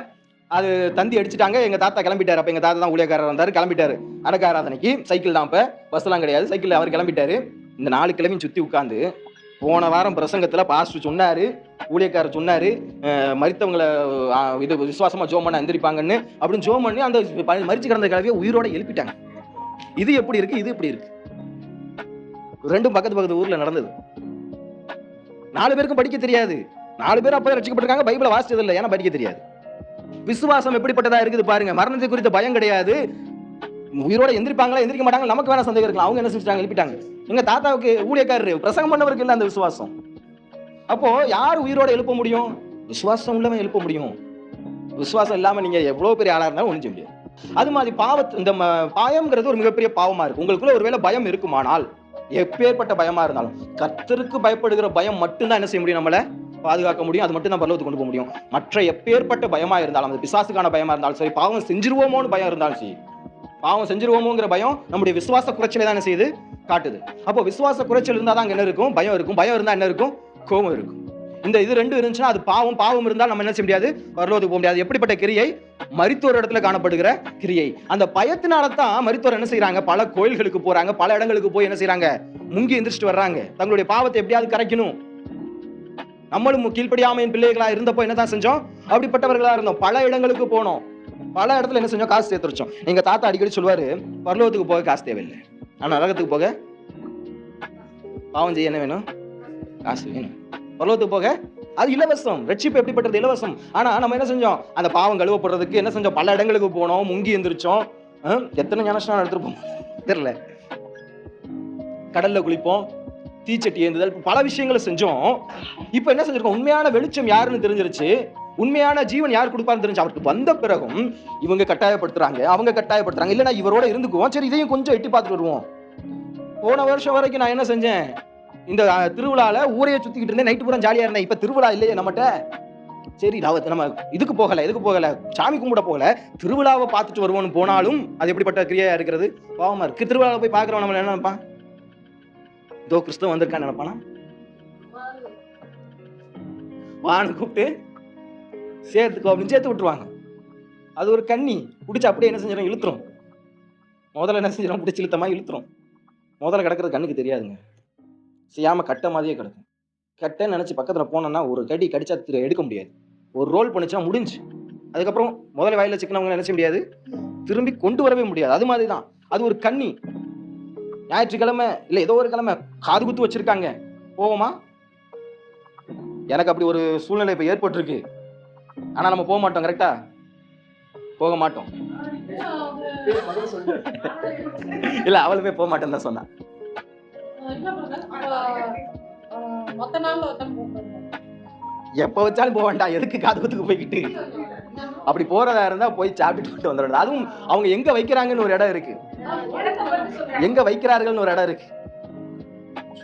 அது தந்தி அடிச்சுட்டாங்க. எங்க தாத்தா கிளம்பிட்டாரு. அப்ப எங்க தாத்தா தான் ஊழியக்காரர் வந்தாரு, கிளம்பிட்டாரு அடக்க ஆராதனைக்கு. சைக்கிள் தான், அப்ப பஸ் எல்லாம் கிடையாது, சைக்கிள் அவர் கிளம்பிட்டாரு. இந்த 4 கிழமையும் சுத்தி உட்கார்ந்து, போன வாரம் பிரசங்கத்துல பாஸ்டர் சொன்னாரு, ஊழியக்காரர் சொன்னாரு, மரித்தவங்களை இது விசுவாசமா ஜோம் பண்ண எந்திரிப்பாங்கன்னு அப்படின்னு ஜோம் பண்ணி அந்த மரிச்சு கிடந்த கிழவியை உயிரோட எழுப்பிட்டாங்க. இது எப்படி இருக்கு? இது எப்படி இருக்கு? ரெண்டும் பக்கத்து பக்கத்து ஊர்ல நடந்தது. 4 பேருக்கும் படிக்க தெரியாது. 4 பேரும் அப்பவே ரட்சிக்கப்பட்டிருக்காங்க. பைபிளை வாசிச்சது இல்லை, ஏன்னா படிக்க தெரியாது. விசுவாசம் எப்படிப்பட்டதா இருக்குது பாருங்க. மரணத்தை குறித்த பயம் கிடையாது. உயிரோட எந்திரிப்பாங்களா எந்திரிக்க மாட்டாங்க நமக்கு வேணா சந்தேகம் இருக்கலாம். அவங்க என்ன செஞ்சாங்க, எழுப்பிட்டாங்க. எங்க தாத்தாவுக்கு ஊழியக்காரரு பிரசங்கம் பண்ணவருக்கு இல்ல அந்த விசுவாசம். அப்போ யார் உயிரோட எழுப்ப முடியும்? விசுவாசம் உள்ளவன் எழுப்ப முடியும். விசுவாசம் இல்லாம நீங்க எவ்வளவு பெரிய ஆளா இருந்தாலும் ஒண்ணும் செய்ய முடியாது. அது மாதிரி இந்த பயம்ங்கிறது ஒரு மிகப்பெரிய பாவமா இருக்கு. உங்களுக்குள்ள ஒருவேளை பயம் இருக்குமானால், எப்பேற்பட்ட பயமா இருந்தாலும் கர்த்தருக்கு பயப்படுகிற பயம் மட்டும்தான் என்ன செய்ய முடியும், நம்மள பாதுகாக்க முடியும். அது மட்டும் தான் பரலோகத்துக்கு கொண்டு போக முடியும். மற்ற எப்பேற்பட்ட பயமா இருந்தாலும், அது பிசாசுக்கான பயமா இருந்தாலும் சரி, பாவம் செஞ்சிருவோமோன்னு பயம் இருந்தாலும் சரி, பாவம் செஞ்சிருவோமோங்கிற பயம் நம்முடைய விசுவாச குறைச்சலை தான் என்ன செய்யுது, காட்டுது. அப்போ விசுவாச குறைச்சல் இருந்தா தான் என்ன இருக்கும், பயம் இருக்கும். பயம் இருந்தா என்ன இருக்கும், கோபம் இருக்கும். இந்த இது ரெண்டும் இருந்துச்சுன்னா அது பாவம். பாவம் இருந்தால் நம்ம என்ன செய்ய முடியாது, பரலோகத்துக்கு போக முடியாது. எப்படிப்பட்ட கிரியை, மரித்தோர் இடத்துல காணப்படுகிற கிரியை. அந்த பயத்தினால தான் மரித்தோர் என்ன செய்யறாங்க, பல கோயில்களுக்கு போறாங்க, பல இடங்களுக்கு போய் என்ன செய்யறாங்க, முங்கி எந்திரிச்சிட்டு வர்றாங்க. தங்களுடைய பாவத்தை எப்படியாவது கரைக்கணும். நம்மளும் கீழ்ப்படியாமையின் பிள்ளைகளா இருந்தப்போ என்னதான் செஞ்சோம், அப்படிப்பட்டவர்களா இருந்தோம். பல இடங்களுக்கு போனோம், பல இடத்துல என்ன செஞ்சோம், காசு சேர்த்து வச்சோம். எங்க தாத்தா அடிக்கடி சொல்லுவாரு, பரலோகத்துக்கு போக காசு தேவையில்லை, ஆனா நரகத்துக்கு போக பாவம் செய்ய என்ன வேணும், காசு வேணும். பரலோகத்துக்கு போக அது இலவசம். ரட்சிப்பு எப்படிப்பட்டது, இலவசம். ஆனா நம்ம என்ன செஞ்சோம், அந்த பாவம் கழுவப்படுறதுக்கு என்ன செஞ்சோம், பல இடங்களுக்கு போனோம், முங்கி எந்திரிச்சோம். எத்தனை ஞானஸ்நானம் எடுத்துருப்போம் தெரியல, கடல்ல குளிப்போம், தீச்சட்டி ஏந்துதல், பல விஷயங்களை செஞ்சோம். இப்ப என்ன செஞ்சிருக்கோம், உண்மையான வெளிச்சம் யாருன்னு தெரிஞ்சிருச்சு, உண்மையான ஜீவன் யார் கொடுப்பாருன்னு தெரிஞ்சு அவருக்கு வந்த பிறகும் இவங்க கட்டாயப்படுத்துறாங்க, அவங்க கட்டாயப்படுத்துறாங்க. இல்லைன்னா இவரோட இருந்துக்குவோம், சரி இதையும் கொஞ்சம் எட்டி பார்த்துட்டு வருவோம். போன வருஷம் வரைக்கும் நான் என்ன செஞ்சேன், இந்த திருவிழால ஊரையே சுத்திக்கிட்டு இருந்தேன், நைட்டு பூரா ஜாலியா இருந்தேன். இப்ப திருவிழா இல்லையே நம்மகிட்ட, சரி நம்ம இதுக்கு போகல, சாமி கும்பிட போகல, திருவிழாவை பார்த்துட்டு வருவோம்னு போனாலும் அது எப்படிப்பட்ட கிரியா இருக்கிறது, பாவமா இருக்கு. திருவிழாவை போய் பாக்குறோம், நம்ம என்ன நினைப்பான், இதோ கிறிஸ்தவம் வந்திருக்கான்னு நினைப்பானா, வான்னு கூப்பிட்டு சேர்த்துக்கோ அப்படின்னு சேர்த்து விட்டுருவாங்க. அது ஒரு கண்ணி பிடிச்சி அப்படியே என்ன செஞ்சிடும், இழுத்துரும். முதல்ல என்ன செஞ்சிடும், பிடிச்சி இழுத்தமா இழுத்துரும். முதல்ல கிடக்கிறது கண்ணுக்கு தெரியாதுங்க, செய்யாம கட்ட மாதிரியே கிடக்கும். கட்டன்னு நினைச்சு பக்கத்துல போனோம்னா ஒரு கடி கடிச்சா எடுக்க முடியாது. ஒரு ரோல் பண்ணிச்சா முடிஞ்சு. அதுக்கப்புறம் முதல்ல வாயில சிக்கனவங்க நினைச்ச முடியாது, திரும்பி கொண்டு வரவே முடியாது. அது மாதிரி தான் அது ஒரு கண்ணி. ஞாயிற்றுக்கிழமை இல்ல ஏதோ ஒரு கிழமை காது குத்து வச்சிருக்காங்க, போவோமா? எனக்கு அப்படி ஒரு சூழ்நிலை இப்ப ஏற்பட்டிருக்கு. ஆனா நம்ம போக மாட்டோம், கரெக்டா போக மாட்டோம். இல்ல அவளுமே போக மாட்டேன்னு தான் சொன்னா. எப்ப வச்சாலும் போக வேண்டாம், எதுக்கு காதுகுத்துக்கு போய்கிட்டு. அப்படி போறதா இருந்தா போய் சாப்பிட்டு வந்துடுறது. அதுவும் அவங்க எங்க வைக்கிறாங்கன்னு ஒரு இடம் இருக்கு, எங்க வைக்கிறார்கள்னு ஒரு இடம் இருக்கு.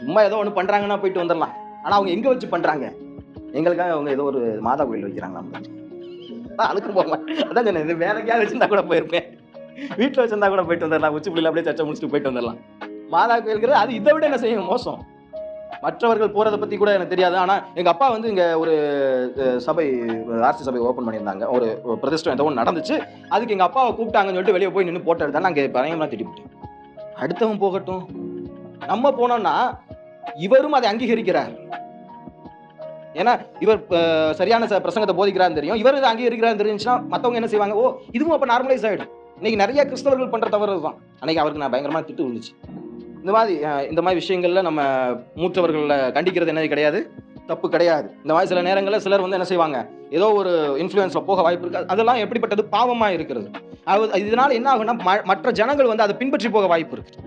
சும்மா ஏதோ ஒண்ணு பண்றாங்கன்னா போயிட்டு வந்துடலாம். ஆனா அவங்க எங்க வச்சு பண்றாங்க, எங்களுக்காக அவங்க ஏதோ ஒரு மாதா கோயில் வைக்கிறாங்களா, அதுக்கு போக மாட்டேன். அதான் சொன்னேன், இது வேலைக்காக வச்சிருந்தா கூட போயிருப்பேன், வீட்டுல வச்சிருந்தா கூட போயிட்டு வந்துடலாம், உச்சி பிள்ளைல அப்படியே சர்ச்சை முடிச்சுட்டு போயிட்டு வந்துடலாம். மாதா கோயில்கிறது அது இதை விட என்ன செய்யும், மோசம். மற்றவர்கள் போறதை பத்தி கூட எனக்கு தெரியாது. ஆனா எங்க அப்பா வந்து இங்க ஒரு சபை, ஆர்சி சபை ஓபன் பண்ணியிருந்தாங்க, ஒரு பிரதிஷ்டம் ஏதோ ஒன்று நடந்துச்சு. அதுக்கு எங்க அப்பாவை கூப்பிட்டாங்கன்னு சொல்லிட்டு வெளியே போய் நின்று போட்டோ எடுத்தாலும் அங்கே பயங்கரமா திட்டிவிட்டேன். அடுத்தவன் போகட்டும், நம்ம போனோம்னா இவரும் அதை அங்கீகரிக்கிறார். ஏன்னா இவர் சரியான பிரசங்கத்தை போதிக்கிறான்னு தெரியும், இவர் இதை அங்கீகரிக்கிறான்னு தெரிஞ்சுன்னா மற்றவங்க என்ன செய்வாங்க, ஓ இதுவும் அப்போ நார்மலைஸ் ஆகிடும். இன்னைக்கு நிறைய கிறிஸ்தவர்கள் பண்ற தவறு தான். அன்னைக்கு அவருக்கு நான் பயங்கரமா திட்டு விழுந்துச்சு. இந்த மாதிரி விஷயங்கள்ல நம்ம மூத்தவர்களை கண்டிக்கிறது என்னது கிடையாது, தப்பு கிடையாது. இந்த மாதிரி சில நேரங்களில் சிலர் வந்து என்ன செய்வாங்க, ஏதோ ஒரு இன்ஃப்ளூயன்ஸ்ல போக வாய்ப்பு இருக்கு. அதெல்லாம் எப்படிப்பட்டது, பாவமா இருக்கிறது. இதனால என்ன ஆகும்னா மற்ற ஜனங்கள் வந்து அதை பின்பற்றி போக வாய்ப்பு இருக்கு,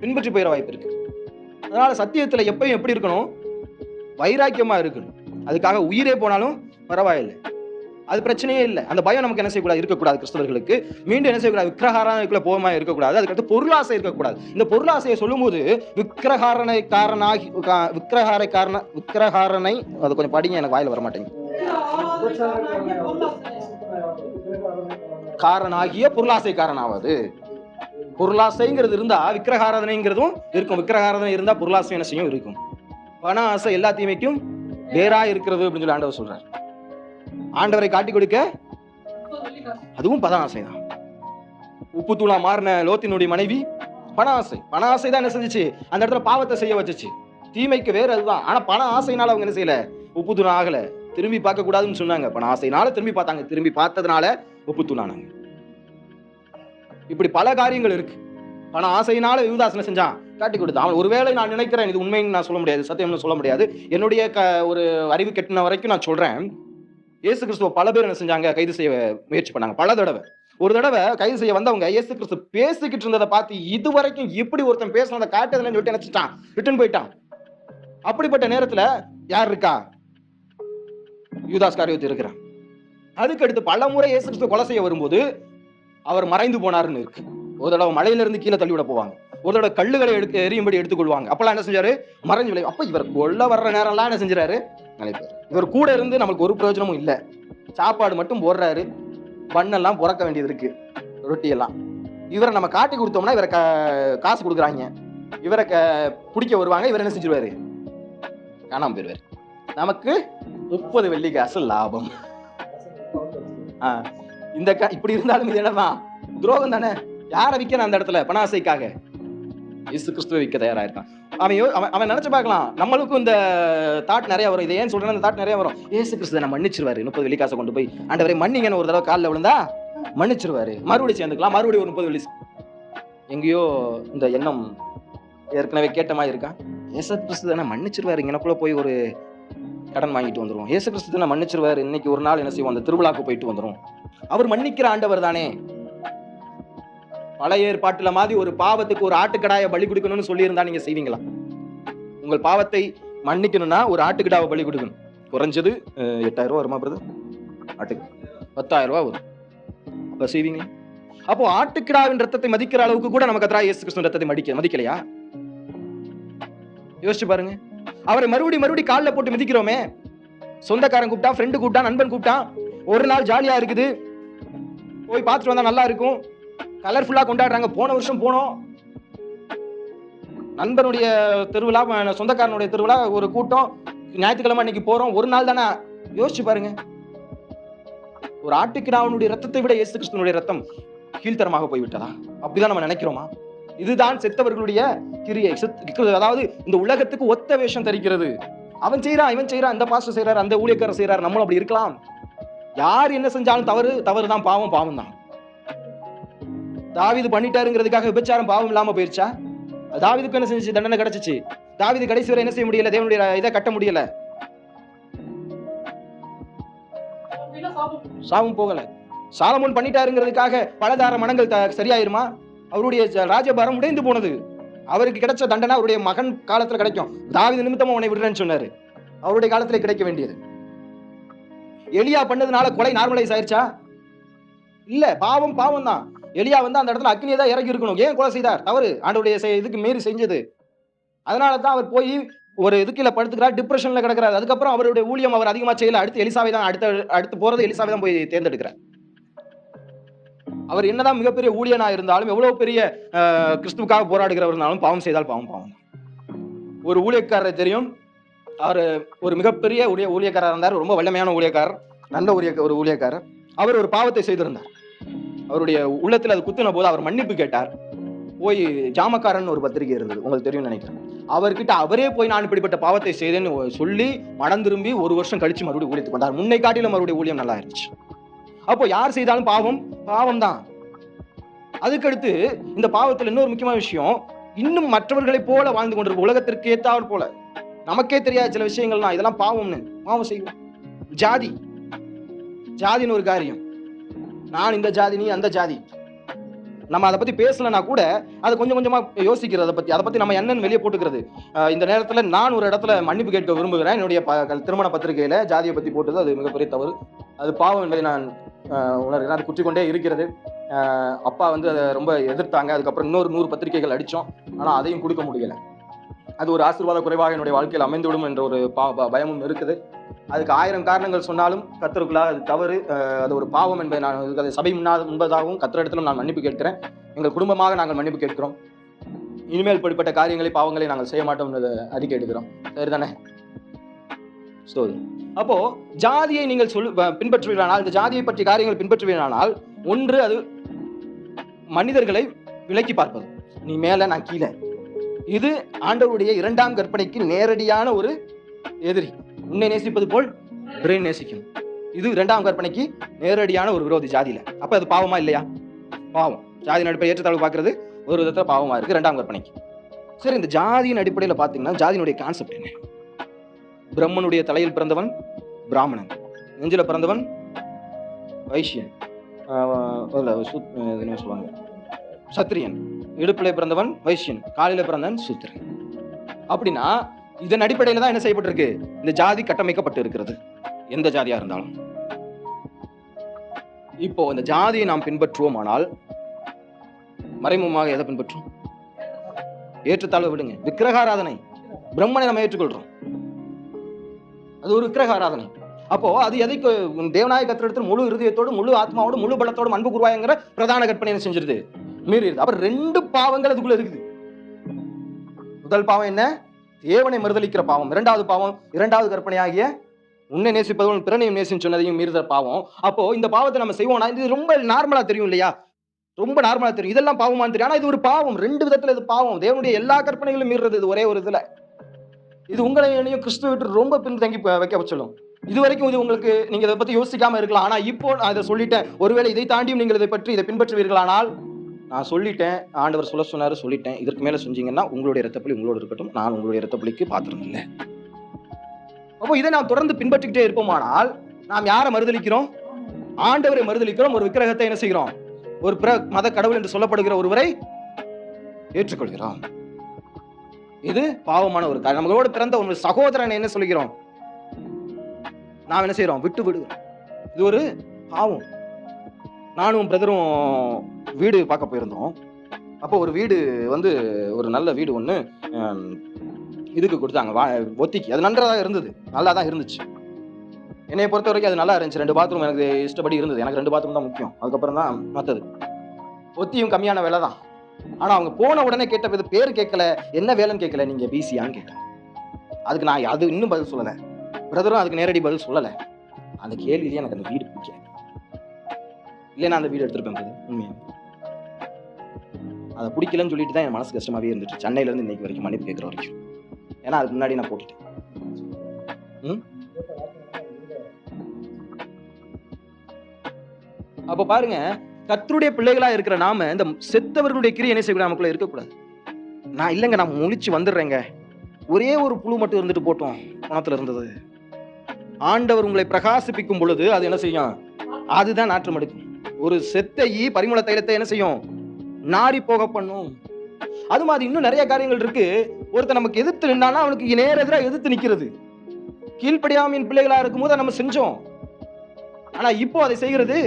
பின்பற்றி போயிட வாய்ப்பு இருக்கு. அதனால சத்தியத்துல எப்பயும் எப்படி இருக்கணும், வைராக்கியமா இருக்கணும். அதுக்காக உயிரே போனாலும் பரவாயில்லை, அது பிரச்சனையே இல்லை. அந்த பயம் நமக்கு என்ன செய்யக்கூடாது, இருக்கக்கூடாது. கிறிஸ்தவர்களுக்கு மீண்டும் என்ன செய்யக்கூடாது, விக்கிரகாரணைக்குள்ள போகமா இருக்கக்கூடாது. அதுக்கடுத்து பொருளாசை இருக்கக்கூடாது. இந்த பொருளாசையை சொல்லும் போது விக்கிரகாரணை அது கொஞ்சம் படிங்க, எனக்கு வாயில வர மாட்டேங்குது. காரணாகிய பொருளாசை காரணாவது. பொருளாசைங்கிறது இருந்தா விக்கிரகாராதனைங்கிறதும் இருக்கும். விக்கிரகாராதனை இருந்தா பொருளாசை என்ன செய்யும், இருக்கும். பண ஆசை எல்லா தீமைக்கும் வேறா இருக்கிறது அப்படின்னு சொல்லி ஆண்டவர் சொல்றாரு. ஆண்டவரை காட்டி கொடுக்க அதுவும் பண ஆசை தான். உப்பு தூளா மாறின லோத்தினுடைய மனைவி பண ஆசை. பண ஆசை தான் என்ன செஞ்சிச்சு, அந்த இடத்துல பாவத்தை செய்ய வச்சுச்சு. தீமைக்கு வேற அதுதான். ஆனா பண ஆசைனால அவங்க என்ன செய்யல, உப்பு தூண் ஆகல. திரும்பி பார்க்க கூடாதுன்னு சொன்னாங்க, பண ஆசைனால திரும்பி பார்த்தாங்க. திரும்பி பார்த்ததுனால உப்பு தூணானாங்க. இப்படி பல காரியங்கள் இருக்கு. ஆனா ஆசையினால யூதாஸ் செஞ்சான், காட்டி கொடுத்தான். அவன் ஒருவேளை நான் நினைக்கிறேன், இது உண்மைன்னு நான் சொல்ல முடியாது, சத்தியம்னு சொல்ல முடியாது, என்னுடைய ஒரு அறிவு கெட்டின வரைக்கும் நான் சொல்றேன், இயேசு கிறிஸ்துவ பல பேர் என்ன செஞ்சாங்க, கைது செய்ய முயற்சி பண்ணாங்க பல தடவை. ஒரு தடவை கைது செய்ய வந்தவங்க இயேசு கிறிஸ்து பேசிக்கிட்டு இருந்ததை பார்த்து, இதுவரைக்கும் இப்படி ஒருத்தன் பேசுனதை காட்டுதுன்னு சொல்லிட்டு நினைச்சிட்டான், ரிட்டர்ன் போயிட்டான். அப்படிப்பட்ட நேரத்துல யார் இருக்கா? யூதாஸ் காரியோத்து இருக்கிறான். அதுக்கு அடுத்து பல முறை இயேசு கிறிஸ்துவ கொலை செய்ய வரும்போது அவர் மறைந்து போனாருன்னு இருக்கு. ஒரு தடவை மலையில இருந்து கீழே தள்ளி விட போவாங்க, ஒரு தடவை கல்லுகளை எரியும்படி எடுத்துக்கொள்வாங்க. அப்பெல்லாம் என்ன செஞ்சாரு, மறைஞ்சு விளை. அப்ப இவர் கொல்ல வர்ற நேரம் எல்லாம் என்ன செஞ்சாரு, நினைப்பாரு. இவர் கூட இருந்து நமக்கு ஒரு பிரயோஜனமும் இல்ல, சாப்பாடு மட்டும் போடுறாரு, பண்ணெல்லாம் புறக்க வேண்டியது இருக்கு, ரொட்டி எல்லாம். இவரை நம்ம காட்டி கொடுத்தோம்னா இவரை காசு கொடுக்குறாங்க, இவரை பிடிக்க வருவாங்க, இவர் என்ன செஞ்சிருவாரு, காணாம போயிருவாரு. நமக்கு 30 வெள்ளி காசு லாபம். இந்த இப்படி இருந்தாலும் இது என்னதான் துரோகம் தானே. யாரை விற்கணும் அந்த இடத்துல? பணாசைக்காக இயேசு கிறிஸ்துவை விற்க தயாரா இருக்கான். அவன் நினைச்சு பார்க்கலாம், நம்மளுக்கும் இந்த தாட் நிறைய வரும். இதை ஏன் சொல்றேன், இந்த தாட் நிறைய வரும். இயேசு கிறிஸ்து நான் மன்னிச்சிருவாரு, 30 வெள்ளி காசை கொண்டு போய் ஆண்டவரை மன்னிங்கன்னு ஒரு தடவை காலில் விழுந்தா மன்னிச்சிருவாரு, மறுபடியும் சேர்ந்துக்கலாம், மறுபடியும் ஒரு 30 வெள்ளி. எங்கேயோ இந்த எண்ணம் ஏற்கனவே கேட்ட மாதிரி இருக்கா. இயேசு கிறிஸ்து தானே மன்னிச்சிருவாரு, எனக்குள்ள போய் ஒரு கடன் வாங்கிட்டு வந்துடும். இயேசு கிறிஸ்து தானே மன்னிச்சிருவாரு, இன்னைக்கு ஒரு நாள் என்ன செய்வோம், அந்த திருவிழாக்கு போயிட்டு வந்துடும். அவர் மன்னிக்கிற ஆண்டவர் தானே. பழைய ஏற்பாட்டுல மாதிரி ஒரு பாவத்துக்கு ஒரு ஆட்டுக்கடாயை பலி கொடுக்கணும்னு சொல்லி இருந்தா நீங்க செய்வீங்களா? உங்கள் பாவத்தை மன்னிக்கணும்னா ஒரு ஆட்டுக்கடாவை பலி கொடுக்கணும். குறைஞ்சது 8000 ரூபா வருமா பிரதர்? ஆட்டுக்கு 10,000 ரூபா வரும். அப்ப செய்வீங்களா? அப்போ ஆட்டுக்கிடாவின் ரத்தத்தை மதிக்கிற அளவுக்கு கூட நமக்கு கர்த்தராகிய இயேசு கிறிஸ்துவின் ரத்தத்தை மதிக்கலையா? யோசிச்சு பாருங்க. அவரை மறுபடி காலில் போட்டு மிதிக்கிறோமே. சொந்தக்காரன் கூப்பிட்டா, ஃப்ரெண்டு கூப்பிட்டா, நண்பன் கூப்பிட்டா, ஒரு நாள் ஜாலியா இருக்குது, போய் பார்த்துட்டு வந்தா நல்லா இருக்கும், கலர்ஃபுல்லா கொண்டாடுறாங்க. போன வருஷம் போனோம், நண்பனுடைய திருவிழா, சொந்தக்காரனுடைய திருவிழா, ஒரு கூட்டம், ஞாயிற்றுக்கிழமை அன்னைக்கு போறோம், ஒரு நாள் தானே. யோசிச்சு பாருங்க. ஒரு ஆட்டுக்கிடாவனுடைய ரத்தத்தை விட இயேசு கிறிஸ்துவினுடைய ரத்தம் கீழ்த்தரமாக போய்விட்டதா? அப்படிதான் நம்ம நினைக்கிறோமா? இதுதான் செத்தவர்களுடைய கிரியை. அதாவது இந்த உலகத்துக்கு ஒத்த வேஷம் தரிக்கிறது. அவன் செய்யறான், இவன் செய்யறான், இந்த பாஸ்டர் செய்யறாரு, அந்த ஊழியக்காரர் செய்யறாரு, நம்மளும் அப்படி இருக்கலாம். யார் என்ன செஞ்சாலும் தவறு தான், பாவம் தான். தாவீது பண்ணிட்டாருங்கிறதுக்காக விபச்சாரம் பாவம் இல்லாம போயிருச்சா? தாவீதுக்கு என்ன செஞ்சு தண்டனை கிடைச்சிச்சு? தாவீது கடைசி வரை என்ன செய்ய முடியல, தேவனுடைய இதை கட்ட முடியல, சாவும் போகல. சாலமோன் பண்ணிட்டாருங்கிறதுக்காக பலதார மனங்கள் சரியாயிருமா? அவருடைய ராஜபாரம் உடைந்து போனது. அவருக்கு கிடைச்ச தண்டனை அவருடைய மகன் காலத்துல கிடைக்கும். தாவீது நிமித்தமா உன்னை விடுறேன்னு சொன்னாரு, அவருடைய காலத்துல கிடைக்க வேண்டியது. எலியா பண்ணதுனால கொலை நார்மலைஸ் ஆயிருச்சா? இல்ல, பாவம் தான். எலியா வந்து அந்த இடத்துல அக்னியை தான் இறக்கி இருக்கணும். ஏன் கொலை செய்தார்? தவறு, ஆண்டவருடைய இதுக்கு மீறி செஞ்சது. அதனாலதான் அவர் போய் ஒரு இதுக்குள்ள படுத்துக்கிறார், டிப்ரெஷன்ல கிடக்கிறார். அதுக்கப்புறம் அவருடைய ஊழியம் அவர் அதிகமா செய்யல. அடுத்து எலிசாவை தான் அடுத்து போறது எலிசாவை தான் போய் தேர்ந்தெடுக்கிறார். அவர் என்னதான் மிகப்பெரிய ஊழியனா இருந்தாலும், எவ்வளவு பெரிய கிறிஸ்துவுக்காக போராடுகிறவர் இருந்தாலும், பாவம் செய்தால் பாவம். ஒரு ஊழியக்காரரை தெரியும், அவர் ஒரு மிகப்பெரிய ஊழியக்காரர் இருந்தார், ரொம்ப வல்லமையான ஊழியக்காரர், நல்ல ஒரு ஊழியக்காரர். அவர் ஒரு பாவத்தை செய்திருந்தார். அவருடைய உள்ளத்தில் அது குத்தின போது அவர் மன்னிப்பு கேட்டார். போய் ஜாமக்காரன் ஒரு பத்திரிகை இருந்தது, உங்களுக்கு தெரியும் நினைக்கிறேன். அவர்கிட்ட அவரே போய் நான் இப்படிப்பட்ட பாவத்தை செய்தேன்னு சொல்லி மனம் திரும்பி 1 வருஷம் கழிச்சு மறுபடியும் ஊழியத்துக்கு வந்தார். முன்னை காட்டிலும் அவருடைய ஊழியம் நல்லா இருந்துச்சு. அப்போ யார் செய்தாலும் பாவம் தான். அதுக்கடுத்து இந்த பாவத்தில் இன்னொரு முக்கியமான விஷயம், இன்னும் மற்றவர்களை போல வாழ்ந்து கொண்டிருக்கும், உலகத்திற்கு ஏத்தாவர் போல. நமக்கே தெரியாத சில விஷயங்கள்லாம் இதெல்லாம் பாவம் செய்வோம். ஜாதின்னு ஒரு காரியம், நான் இந்த ஜாதி, நீ அந்த ஜாதி. நம்ம அதை பத்தி பேசலன்னா கூட அதை கொஞ்சமா யோசிக்கிறது, அதை பத்தி நம்ம என்னன்னு வெளியே போட்டுக்கிறது. இந்த நேரத்துல நான் ஒரு இடத்துல மன்னிப்பு கேட்க விரும்புகிறேன். என்னுடைய திருமண பத்திரிகையில ஜாதியை பத்தி போட்டது அது மிகப்பெரிய தவறு, அது பாவம் என்பதை நான் உணர்கிறேன். அது குற்றிக்கொண்டே இருக்கிறது. அப்பா வந்து அதை ரொம்ப எதிர்த்தாங்க. அதுக்கப்புறம் இன்னொரு 100 பத்திரிகைகள் அடித்தோம், ஆனால் அதையும் கொடுக்க முடியலை. அது ஒரு ஆசீர்வாத குறைவாக என்னுடைய வாழ்க்கையில் அமைந்துவிடும் என்ற ஒரு பயமும் இருக்குது. அதுக்கு 1000 காரணங்கள் சொன்னாலும் கர்த்தருக்குள்ளாக அது தவறு, அது ஒரு பாவம் என்பதை நான் அதை சபை முன்பதாகவும் கர்த்தரிடத்திலும் நான் மன்னிப்பு கேட்கிறேன். எங்கள் குடும்பமாக நாங்கள் மன்னிப்பு கேட்கிறோம். இனிமேல் படிப்பட்ட காரியங்களை, பாவங்களை நாங்கள் செய்ய மாட்டோம் என்பதை அறிக்கை எடுக்கிறோம். சரிதானே? அப்போ ஜாதியை நீங்கள் பின்பற்றுவீர்களானால், இந்த ஜாதியை பற்றிய காரியங்கள் பின்பற்றுவீர்களானால், ஒன்று அது மனிதர்களை விலக்கி பார்ப்பது, நீ மேல நான் கீழே. இது ஆண்டவருடைய 2ஆம் கற்பனைக்கு நேரடியான ஒரு எதிரி. உன்னை நேசிப்பது போல் பிறரை நேசிக்கும். இது 2ஆம் கற்பனைக்கு நேரடியான ஒரு விரோதி ஜாதியில. அப்ப அது பாவமா இல்லையா? பாவம். ஜாதி நடுப்பை ஏற்றத்தாழ்வு பார்க்கிறது ஒரு விதத்துல பாவமா இருக்கு 2ஆம் கற்பனைக்கு. சரி, இந்த ஜாதியின் அடிப்படையில பாத்தீங்கன்னா ஜாதியினுடைய கான்செப்ட் என்ன? பிரம்மனுடைய தலையில் பிறந்தவன் பிராமணன், நெஞ்சில பிறந்தவன் வைஷ்யன், என்ன சொல்லுவாங்க, சத்திரியன், இடுப்பிலே பிறந்தவன் வைஷ்யன், காலில பிறந்தவன் சூத்திரன். அப்படின்னா இதன் அடிப்படையில தான் என்ன செய்யப்பட்டிருக்கு? இந்த ஜாதி கட்டமைக்கப்பட்டு இருக்கிறது, எந்த ஜாதியா இருந்தாலும். இப்போ இந்த ஜாதியை நாம் பின்பற்றுவோம், ஆனால் மறைமுகமாக எதை பின்பற்றும்? ஏற்றுத்தாழ்வு விடுங்க, விக்கிரகாராதனை. பிரம்மனை நம்ம ஏற்றுக்கொள்றோம், அது ஒரு விக்கிரகாராதனை. அப்போ அது எதைக்கு? தேவநாய கத்திரத்தில் முழு இருதயத்தோடு, முழு ஆத்மாவோடு, முழு பலத்தோடு அன்பு கூர்வாய்ங்கிற பிரதான கற்பனை என்ன செஞ்சிருது? மீறிடுது. அப்புறம் 2 பாவங்கள் அதுக்குள்ள இருக்குது. முதல் பாவம் என்ன? தேவனை மறுதலிக்கிற பாவம். 2வது பாவம், 2வது கற்பனையாகிய உன்னை நேசிப்பதும் பிறனையும் நேசின்னு சொன்னதையும் மீறுற பாவம். அப்போ இந்த பாவத்தை நம்ம செய்வோம். இது ரொம்ப நார்மலா தெரியும் இல்லையா? ரொம்ப நார்மலா தெரியும், இதெல்லாம் பாவமானு தெரியும். ஆனா இது ஒரு பாவம், 2 விதத்துல இது பாவம். தேவனுடைய எல்லா கற்பனைகளும் மீறுறது இது ஒரே ஒரு இதுல. இது உங்களையும் கிறிஸ்துவ விட்டு ரொம்ப பின்தங்கி வைக்க சொல்லும். இது வரைக்கும் இது உங்களுக்கு, நீங்க இதை பத்தி யோசிக்காம இருக்கலாம். ஆனா இப்போ நான் இதை சொல்லிட்டேன், ஒருவேளை இதை தாண்டியும் நீங்கள் இதை பின்பற்றுவீர்களானால், நான் சொல்லிட்டேன், ஆண்டவர் சொன்னாரு, சொல்லிட்டேன், இதற்கு மேல செஞ்சீங்கன்னா உங்களுடைய இரத்தப்பலி உங்களோடு இருக்கட்டும், நான் உங்களுடைய இரத்தப்பலிக்கு பாத்திரம் இல்லை. அப்போ இதை நாம் தொடர்ந்து பின்பற்றிக்கிட்டே இருப்போமானால் நாம் யாரை மறுதலிக்கிறோம்? ஆண்டவரை மறுதலிக்கிறோம். ஒரு விக்கிரகத்தை என்ன செய்கிறோம்? ஒரு மத கடவுள் என்று சொல்லப்படுகிற ஒருவரை ஏற்றுக்கொள்கிறோம். இது பாவமான ஒரு காரியம். நம்மளோடு பிறந்த ஒரு சகோதரனை என்ன சொல்கிறோம்? நாம் என்ன செய்யறோம்? விட்டு விடுகிறோம். இது ஒரு பாவம். நானும் பிரதரும் வீடு பார்க்க போயிருந்தோம். அப்போ ஒரு வீடு வந்து, ஒரு நல்ல வீடு ஒண்ணு இதுக்கு கொடுத்தாங்க, ஒத்திக்கு. அது நன்றாக இருந்தது, நல்லா தான் இருந்துச்சு. என்னைய பொறுத்த வரைக்கும் அது நல்லா இருந்துச்சு. 2 பாத்ரூம் எனக்கு இஷ்டப்படி இருந்தது. எனக்கு 2 பாத்ரூம் தான் முக்கியம், அதுக்கப்புறம் தான் மற்றது. ஒத்தியும் கம்மியான வேலை தான். ஆனா அவங்க போன உடனே கேட்ட பேர் கேட்கல, என்ன வேலைன்னு கேட்கல, நீங்க பிசியான்னு கேட்டேன். அதுக்கு நான் அது இன்னும் பதில் சொல்லலை. பிரதரும் அதுக்கு நேரடி பதில் சொல்லலை. அந்த கேள்வியிலேயே எனக்கு அந்த வீடு பிடிக்கல. இல்லைன்னா அந்த வீடு எடுத்திருப்பேன். உண்மையா அதை பிடிக்கலன்னு சொல்லிட்டு தான் என் மனசு கஷ்டமாவே இருந்துச்சு, சென்னையில இருந்து இன்னைக்கு வரைக்கும் மன்னிப்பு கேட்கிற வரைக்கும். ஏன்னா அதுக்கு முன்னாடி நான் போட்டுட்டேன். அப்ப பாருங்க, கர்த்தருடைய பிள்ளைகளா இருக்கிற நாம இந்த செத்தவர்களுடைய கிரியை என்ன செய்யக்கூடாது? நமக்குள்ள இருக்கக்கூடாது. நான் இல்லைங்க, நான் முழிச்சு வந்துடுறேங்க, ஒரே ஒரு புழு மட்டும் இருந்துட்டு போட்டோம் பணத்துல இருந்தது. ஆண்டவர் உங்களை பிரகாசிப்பிக்கும் பொழுது அது என்ன செய்யும்? அதுதான் நாற்றம் எடுக்கும். ஒரு செத்தையை பரிமள தைலத்தை என்ன செய்யும்? நாரி போக பண்ணும். அது மாதிரி இன்னும் நிறைய காரியங்கள் இருக்கு. ஒருத்தர் நமக்கு எதிர்த்து நின்னானா அவனுக்கு நேர எதிராக எதிர்த்து நிக்கிறது. கீழ்ப்படியாமையின் பிள்ளைகளா இருக்கும் போது நம்ம செஞ்சோம். ஆனா இப்போ அதை செய்கிறது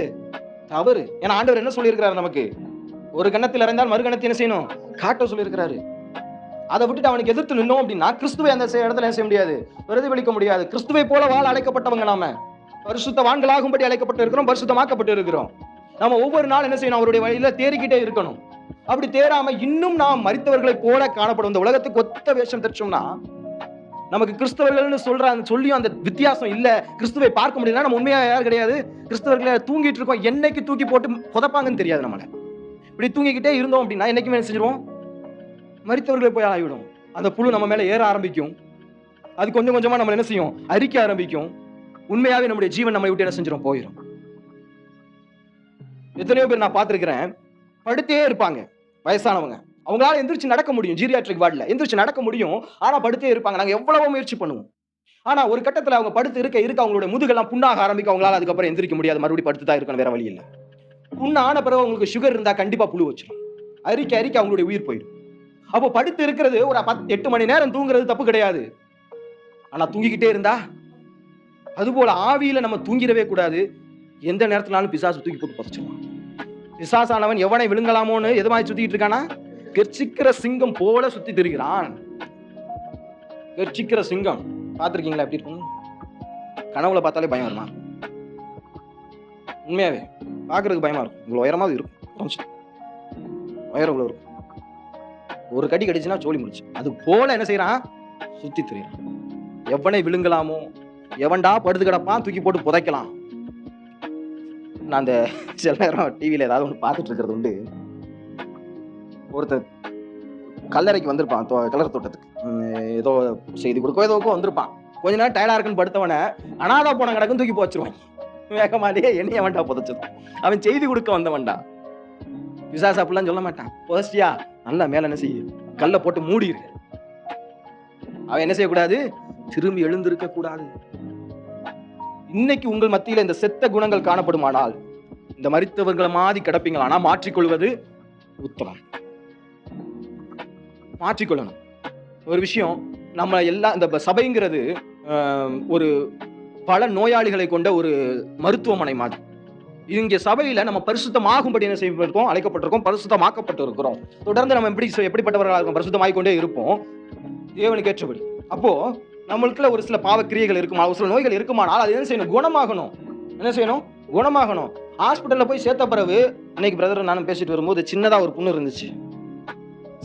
தவறு. ஏன்னா ஆண்டவர் என்ன சொல்லியிருக்கிறாரு நமக்கு? ஒரு கண்ணத்தில் இறந்தால் மறு கண்ணத்தை என்ன செய்யணும்? காட்ட சொல்லியிருக்கிறாரு. அதை விட்டுட்டு அவனுக்கு எதிர்த்து நின்னோம் அப்படின்னா கிறிஸ்துவை அந்த இடத்துல என்ன செய்ய முடியாது? பிரதிபலிக்க முடியாது. கிறிஸ்துவை போல வாழ அழைக்கப்பட்டவங்க நாம. பரிசுத்தவான்களாகும்படி அழைக்கப்பட்டு இருக்கிறோம், பரிசுத்தமாக்கப்பட்டு இருக்கிறோம். நம்ம ஒவ்வொரு நாள் என்ன செய்யணும்? அவருடைய வழியில தேறிக்கிட்டே இருக்கணும். அப்படி தேராம இன்னும் நாம் மரித்தவர்களை போல காணப்படும் இந்த உலகத்துக்கு ஒத்த வேஷம் தெரிச்சோம்னா, நமக்கு கிறிஸ்தவர்கள்னு சொல்லியும் அந்த வித்தியாசம் இல்ல, கிறிஸ்துவை பார்க்க முடியல, நம்ம உண்மையா யார் கிடையாது, கிறிஸ்தவர்களை தூங்கிட்டு இருக்கோம். என்னைக்கு தூக்கி போட்டு புதைப்பாங்கன்னு தெரியாது நம்மள. இப்படி தூங்கிக்கிட்டே இருந்தோம் அப்படின்னா என்னைக்குமே என்ன செஞ்சிருவோம்? மரித்தவர்களை போய் ஆகிவிடும். அந்த புழு நம்ம மேல ஏற ஆரம்பிக்கும். அது கொஞ்சம் கொஞ்சமா நம்ம என்ன செய்யும்? அரிக்க ஆரம்பிக்கும். உண்மையாவே நம்முடைய ஜீவன் நம்மளை விட்டு என்ன செஞ்சிடும்? போயிடும். எத்தனையோ பேர் நான் பார்த்திருக்கிறேன், படுத்தே இருப்பாங்க, வயசானவங்க. அவங்களால எந்திரிச்சு நடக்க முடியும், ஜீரியாட்ரிக் வார்டுல எந்திரிச்சு நடக்க முடியும், ஆனா படுத்தே இருப்பாங்க. நாங்க எவ்வளவோ முயற்சி பண்ணுவோம். ஆனா ஒரு கட்டத்துல அவங்க படுத்து இருக்க அவங்களுடைய முதுகெல்லாம் புண்ணாக ஆரம்பிக்கும். அவங்களால அதுக்கப்புறம் எந்திரிக்க முடியாது, மறுபடியும் படுத்து தான் இருக்கணும், வேற வழி இல்லை. புண்ணு ஆன பிறகு அவங்களுக்கு சுகர் இருந்தா கண்டிப்பா புழு வச்சிடும். அரிக்க அவங்களுடைய உயிர் போயிடும். அப்போ படுத்து இருக்கிறது ஒரு 8 மணி நேரம் தூங்குறது தப்பு கிடையாது. ஆனா தூங்கிக்கிட்டே இருந்தா, அதுபோல ஆவியில நம்ம தூங்கிடவே கூடாது. எந்த நேரத்தினாலும் பிசாசு தூக்கி போட்டு புதைச்சிருவான். பிசாசானவன் எவனை விழுங்கலாமோன்னு எதுமாய் சுத்திட்டு இருக்கானா? கெர்ச்சிக்கிற சிங்கம் போல சுத்தி திரிகிறான். கெர்ச்சிக்கிற சிங்கம் பார்த்திருக்கீங்களா? எப்படி இருக்கும்? கனவுல பார்த்தாலே பயம் வருமா? உண்மையாவே பாக்குறதுக்கு பயமா இருக்கும். இவ்வளவு உயரமாவது இருக்கும், உயரம் இவ்வளவு இருக்கும். ஒரு கடி கடிச்சுன்னா சோழி முடிச்சு. அது போல என்ன செய்யறான்? சுத்தி திரிகிறான். எவனை விழுங்கலாமோ, எவன்டா படுத்து கிடப்பான் தூக்கி போட்டு புதைக்கலாம். நான் அந்த சில நேரம் டிவியில ஏதாவது ஒன்று பார்த்துட்டு இருக்கிறது உண்டு. ஒருத்தர் கல்லறைக்கு வந்திருப்பான், கலர் தோட்டத்துக்கு ஏதோ செய்தி கொடுக்க ஏதோ வந்திருப்பான். கொஞ்ச நேரம் டயர்டா இருக்குன்னு படுத்தவன அனாதா போன கிடக்கும் தூக்கி போச்சிருவான். வேகமாலேயே என்னைய வேண்டா புதைச்சது. அவன் செய்தி கொடுக்க வந்தவன்டா. பிசாசு அப்படிலாம் சொல்ல மாட்டான். புதைச்சியா நல்லா மேல என்ன செய்ய, கல்லை போட்டு மூடிடு. அவன் என்ன செய்யக்கூடாது, திரும்பி எழுந்திருக்க கூடாது. இன்னைக்கு உங்கள் மத்தியில இந்த செத்த குணங்கள் காணப்படுமானால், இந்த மரித்தவர்களை மாதிரி கிடப்பீங்களானா மாற்றிக்கொள்வது உத்தமம். மாற்றிக்கொள்ளணும். ஒரு விஷயம், நம்ம எல்லாம் இந்த சபைங்கிறது ஒரு பல நோயாளிகளை கொண்ட ஒரு மருத்துவமனை மாதிரி. இங்க சபையில நம்ம பரிசுத்தமாகும்படி என்ன செய்யப்பட்டிருக்கோம், அழைக்கப்பட்டிருக்கோம், பரிசுத்தமாக்கப்பட்டு இருக்கிறோம். தொடர்ந்து நம்ம எப்படிப்பட்டவர்களாக இருக்கும், பரிசுத்தமாகிக்கொண்டே இருப்போம் தேவனுக்கு ஏற்றபடி. அப்போ நம்மளுக்குள்ள ஒரு சில பாவக்கிரியைகள் இருக்குமா, ஒரு சில நோய்கள் இருக்குமானால் அது என்ன செய்யணும், குணமாகணும். என்ன செய்யணும், குணமாகணும். ஹாஸ்பிட்டல்ல போய் சேர்த்த பிறகு, இன்னைக்கு பிரதர் நானும் பேசிட்டு வரும்போது சின்னதா ஒரு புண்ணு இருந்துச்சு.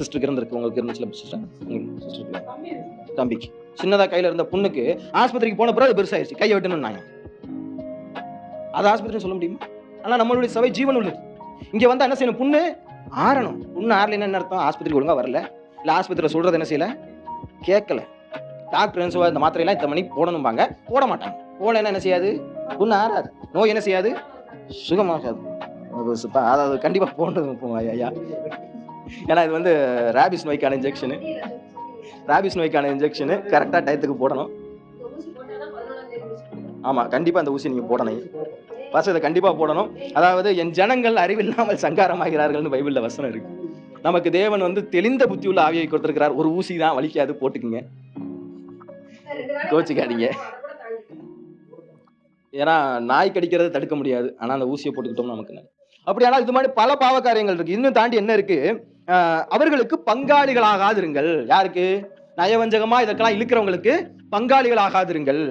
சிஸ்டருக்கு இருந்திருக்கு, உங்களுக்கு இருந்துச்சுல சிஸ்டர், தம்பிக்கு சின்னதா கையில இருந்த புண்ணுக்கு ஆஸ்பத்திரிக்கு போன பிறகு பெருசாயிருச்சு, கையை வெட்டணும்னாங்க. அது ஆஸ்பத்திரி சொல்ல முடியுமா? ஆனா நம்மளுடைய சபை ஜீவன் உள்ளது. இங்க வந்தா என்ன செய்யணும், புண்ணு ஆறணும். புண்ணு ஆறல என்ன அர்த்தம், ஆஸ்பத்திரிக்கு ஒழுங்கா வரல, இல்ல ஆஸ்பத்திரியில சொல்றது என்ன செய்யல, கேட்கல. டாக்டர் என்ன சொல்லுவா, இந்த மாத்திரையெல்லாம் இத்தனை மணிக்கு போடணும்பாங்க, போட மாட்டாங்க. போடலைன்னா என்ன செய்யாது, புண்ணு ஆறாது, நோய் என்ன செய்யாது, சுகமாகாது. அதாவது கண்டிப்பா போடணும் ஐயா. ஏன்னா இது வந்து ராபிஸ் நோய்க்கான இன்ஜெக்ஷனு, ராபிஸ் நோய்க்கான இன்ஜெக்ஷனு கரெக்டா டயத்துக்கு போடணும். ஆமா, கண்டிப்பா அந்த ஊசி நீங்க போடணும். ஃபர்ஸ்ட் இதை கண்டிப்பா போடணும். அதாவது என் ஜனங்கள் அறிவில்லாமல் சங்காரமாகிறார்கள்னு பைபிள்ல வசனம் இருக்கு. நமக்கு தேவன் வந்து தெளிந்த புத்தி உள்ள ஆவியை கொடுத்திருக்கிறார். ஒரு ஊசி தான் வலிக்காது, போட்டுக்குங்க, கோச்சிக்காதீங்க. ஏன்னா நாய் கடிக்கிறத தடுக்க முடியாது, ஆனா அந்த ஊசியை போட்டுக்கிட்டோம் நமக்கு. அப்படியானால் இது மாதிரி பல பாவ காரியங்கள் இருக்கு. இன்னும் தாண்டி என்ன இருக்கு, அவர்களுக்கு பங்காளிகளாகாதிருங்கள். யாருக்கு, நயவஞ்சகமா இதற்கெல்லாம் இழுக்கிறவங்களுக்கு பங்காளிகளாகாதிருங்கள்.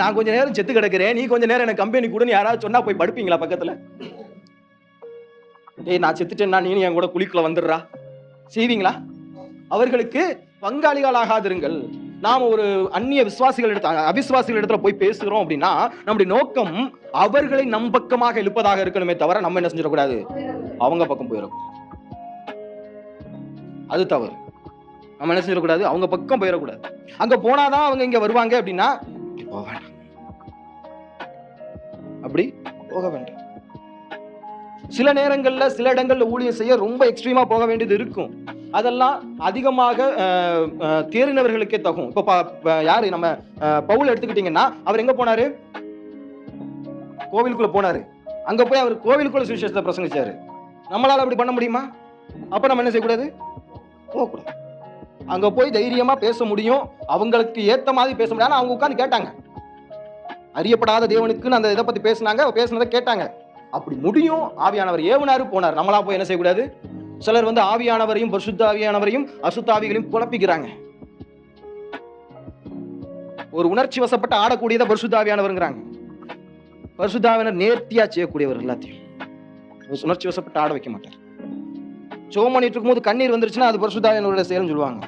நான் கொஞ்ச நேரம் செத்து கிடக்கிறேன், நீ கொஞ்ச நேரம் எனக்கு கம்பெனி கூட யாராவது சொன்னா போய் படுப்பீங்களா பக்கத்துல? நான் செத்துட்டேன்னா நீ என் கூட குளிக்குள்ள வந்துடுறா, செய்வீங்களா? அவர்களுக்கு பங்காளிகளாகாதிருங்கள். நாம ஒரு அந்நிய விசுவாசிகள் அவிசுவாசிகள் இடத்துல போய் பேசுகிறோம் அப்படின்னா நம்முடைய நோக்கம் அவர்களை நம் பக்கமாக இழுப்பதாக இருக்கணுமே தவிர நம்ம என்ன செஞ்சிடக்கூடாது, அவங்க பக்கம் போயிடும். அது தவறு. நம்ம என்ன செஞ்சிடக்கூடாது, அவங்க பக்கம் போயிடக்கூடாது. அங்க போனாதான் அவங்க இங்க வருவாங்க அப்படின்னா போக வேண்டாம், அப்படி போக வேண்டாம். சில நேரங்கள்ல சில இடங்கள்ல ஊழியம் செய்ய ரொம்ப எக்ஸ்ட்ரீமா போக வேண்டியது இருக்கும். அதெல்லாம் அதிகமாக தேறினவர்களுக்கே தகும். இப்ப யாரு, நம்ம பவுல் எடுத்துக்கிட்டீங்கன்னா அவர் எங்க போனாரு, கோவிலுக்குள்ள போனாரு. அங்க போய் அவர் கோவிலுக்குள்ள சுவிசேஷத்தை பிரசங்கிச்சாரு. நம்மளால அப்படி பண்ண முடியுமா? அப்ப நம்ம என்ன செய்யக்கூடாது, போகக்கூடாது. அங்க போய் தைரியமா பேச முடியும், அவங்களுக்கு ஏத்த மாதிரி பேச முடியாது. அவங்க உட்கார்ந்து கேட்டாங்க, அறியப்படாத தேவனுக்குன்னு அந்த இதை பத்தி பேசினதை கேட்டாங்க. அப்படி முடியும். ஆவியானவர் ஏவுனாரு, போனார். நம்மளா போய் என்ன செய்யக்கூடாது. சிலர் வந்து ஆவியானவரையும் பரிசுத்த ஆவியானவரையும் அசுத்த ஆவிகளையும் குழப்பிக்கிறாங்க. ஒரு உணர்ச்சி வசப்பட்ட ஆடக்கூடியதை பரிசுத்த ஆவியானவர்ங்கிறாங்க. பரிசுத்த ஆவியானவர் நேர்த்தியா செய்யக்கூடியவர். எல்லாத்தையும் உணர்ச்சி வசப்பட்டு ஆட வைக்க மாட்டார். சோம் பண்ணிட்டு இருக்கும்போது கண்ணீர் வந்துருச்சுன்னா அது பரிசுத்த ஆவியானவருடைய செயல்னு சொல்லுவாங்க.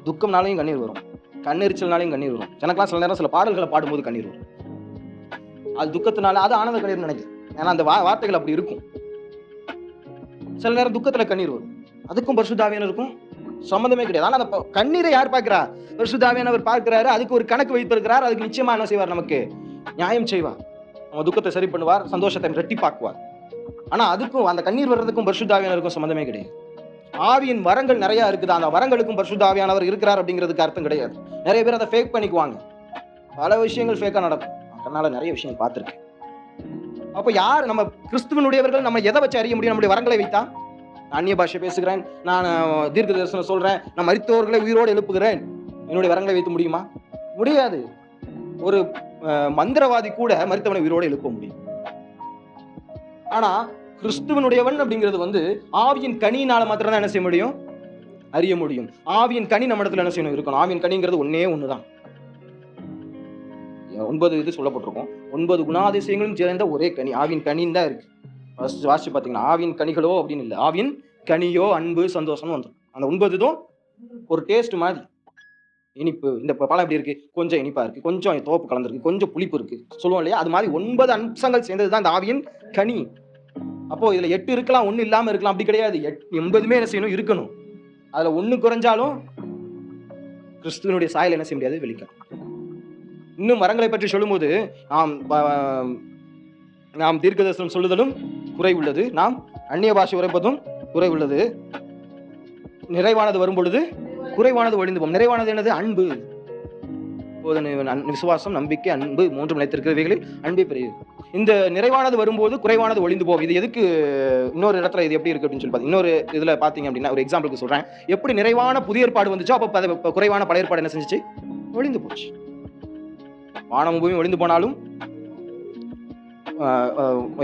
துக்கம்னாலையும் கண்ணீர் வரும், கண்ணெரிச்சல்னாலையும் கண்ணீர் வரும். எனக்கெல்லாம் சில நேரம் சில பாடல்களை பாடும்போது கண்ணீர் வரும். அது துக்கத்தினால, அது ஆனந்த கண்ணீர் நினைக்கிறேன். ஏன்னா அந்த வார்த்தைகள் அப்படி இருக்கும். சில நேரம் துக்கத்துல கண்ணீர் வரும், அதுக்கும் பரிசுத்த ஆவியானவருக்கும் சம்மந்தமே கிடையாது. ஆனா அந்த கண்ணீரை யார் பார்க்கிறா, பரிசுத்த ஆவியானவர் பார்க்கிறாரு. அதுக்கு ஒரு கணக்கு வைத்திருக்கிறார். அதுக்கு நிச்சயமா என்ன செய்வார், நமக்கு நியாயம் செய்வார். நம்ம துக்கத்தை சரி பண்ணுவார், சந்தோஷத்தை ரெட்டிப்பாக்குவார். ஆனா அதுக்கும் அந்த கண்ணீர் வர்றதுக்கும் பரிசுத்த ஆவியானவருக்கும் சம்மந்தமே கிடையாது. ஆவியின் வரங்கள் நிறைய இருக்குது, அந்த வரங்களுக்கும் பரிசுத்த ஆவியானவர் இருக்கிறார் அப்படிங்கிறதுக்கு அர்த்தம் கிடையாது. நிறைய பேர் அதை ஃபேக் பண்ணிக்குவாங்க. பல விஷயங்கள் ஃபேக்கா நடக்கும். அதனால நிறைய விஷயங்கள் பார்த்திருக்கேன். அப்ப யார், நம்ம கிறிஸ்துவனுடையவர்கள் நம்ம எதை வச்சு அறிய முடியும்? நம்முடைய வரங்களை வைத்தா? அந்நிய பாஷை பேசுகிறேன், நான் தீர்க்க தரிசனம் சொல்றேன், நான் மரித்தவர்களை உயிரோடு எழுப்புகிறேன், என்னுடைய வரங்களை வைத்து முடியுமா? முடியாது. ஒரு மந்திரவாதி கூட மரித்தவனை உயிரோடு எழுப்ப முடியும். ஆனா கிறிஸ்துவனுடையவன் அப்படிங்கிறது வந்து ஆவியின் கனியினால மாத்திரம் தான் என்ன செய்ய முடியும், அறிய முடியும். ஆவியின் கனி நம்ம இடத்துல என்ன செய்யணும், இருக்கணும். ஆவியின் கனிங்கிறது ஒன்னே ஒண்ணுதான். 9 இது சொல்லப்பட்டிருக்கும். 9 குணாதிசயங்களும் சேர்ந்த ஒரே கனி ஆவின் கனின்னு தான் இருக்கு. வாசிச்சு பார்த்தீங்கன்னா ஆவின் கனிகளோ அப்படின்னு இல்லை, ஆவின் கனியோ அன்பு சந்தோஷம் வந்துடும். அந்த 9 இதுவும் ஒரு டேஸ்ட் மாதிரி. இனிப்பு, இந்த பழம் எப்படி இருக்கு, கொஞ்சம் இனிப்பா இருக்கு, கொஞ்சம் தோப்பு கலந்துருக்கு, கொஞ்சம் புளிப்பு இருக்கு சொல்லுவோம் இல்லையா? அது மாதிரி 9 அம்சங்கள் சேர்ந்தது தான் இந்த ஆவியின் கனி. அப்போ இதுல 8 இருக்கலாம், 1 இல்லாம இருக்கலாம், அப்படி கிடையாது. 80 என்ன செய்யணும், இருக்கணும். அதுல 1 குறைஞ்சாலும் கிறிஸ்துவனுடைய சாயல் என்ன செய்ய முடியாது, வெளிக்காது. இன்னும் வரங்களை பற்றி சொல்லும்போது நாம் தீர்க்க தரிசனம் சொல்லுதலும் குறை உள்ளது, நாம் அந்நிய பாஷை உரைப்பதும் குறை உள்ளது. நிறைவானது வரும் பொழுது குறைவானது ஒழிந்து போகும். நிறைவானது என்னது? அன்பு. விசுவாசம், நம்பிக்கை, அன்பு மூன்று நிலைத்திருக்கிறவைகளில் அன்பே பெரியது. இந்த நிறைவானது வரும்போது குறைவானது ஒழிந்து போகும். இது எதுக்கு? இன்னொரு இடத்துல இது எப்படி இருக்கு அப்படின்னு சொல்லி இன்னொரு இதுல பாத்தீங்க அப்படின்னா, ஒரு எக்ஸாம்பிளுக்கு சொல்றேன். எப்படி நிறைவான புதிய ஏற்பாடு வந்துச்சோ அப்ப குறைவான பழைய ஏற்பாடு என்ன செஞ்சுச்சு? ஒழிந்து போச்சு. வானமும் பூமி ஒழிந்து போனாலும்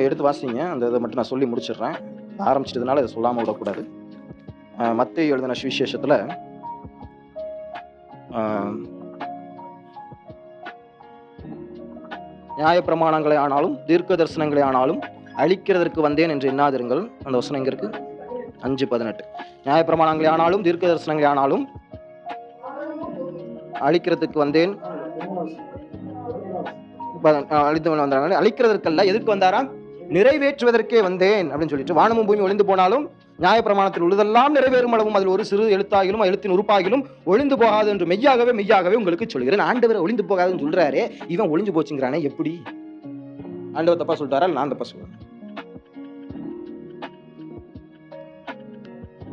எடுத்து வாசிங்க. அந்த இதை மட்டும் நான் சொல்லி முடிச்சிடுறேன். ஆரம்பிச்சிட்டதுனால இதை சொல்லாம விடக்கூடாது. மத்தேயு எழுதின சுவிசேஷத்துல நியாயப்பிரமாணங்களை ஆனாலும் தீர்க்க தரிசனங்களை ஆனாலும் அழிக்கிறதற்கு வந்தேன் என்று எண்ணாதிருங்கள். அந்த வசனம் எங்க இருக்கு? 5:18. நியாயப்பிரமாணங்களை ஆனாலும் தீர்க்க தரிசனங்களை ஆனாலும் அழிக்கிறதுக்கு வந்தேன். அழிக்கிறதற்கல்ல, எதுக்கு வந்தாராம்? நிறைவேற்றுவதற்கே வந்தேன் அப்படின்னு சொல்லிட்டு, வானமும் பூமி ஒழிந்து போனாலும் நியாயப்பிரமாணத்தில் உள்ளதெல்லாம் நிறைவேறும் அளவும் அதில் ஒரு சிறு எழுத்தாகிலும் எழுத்தின் உறுப்பாகிலும் ஒழிந்து போகாது என்று மெய்யாகவே மெய்யாகவே உங்களுக்கு சொல்கிறேன். ஆண்டவர் ஒழிந்து போகாதுன்னு சொல்றாரு, இவன் ஒழிஞ்சு போச்சுங்கிறானே எப்படி? ஆண்டவர் தப்பா சொல்றாரா? நான் தப்பா சொல்றேன்?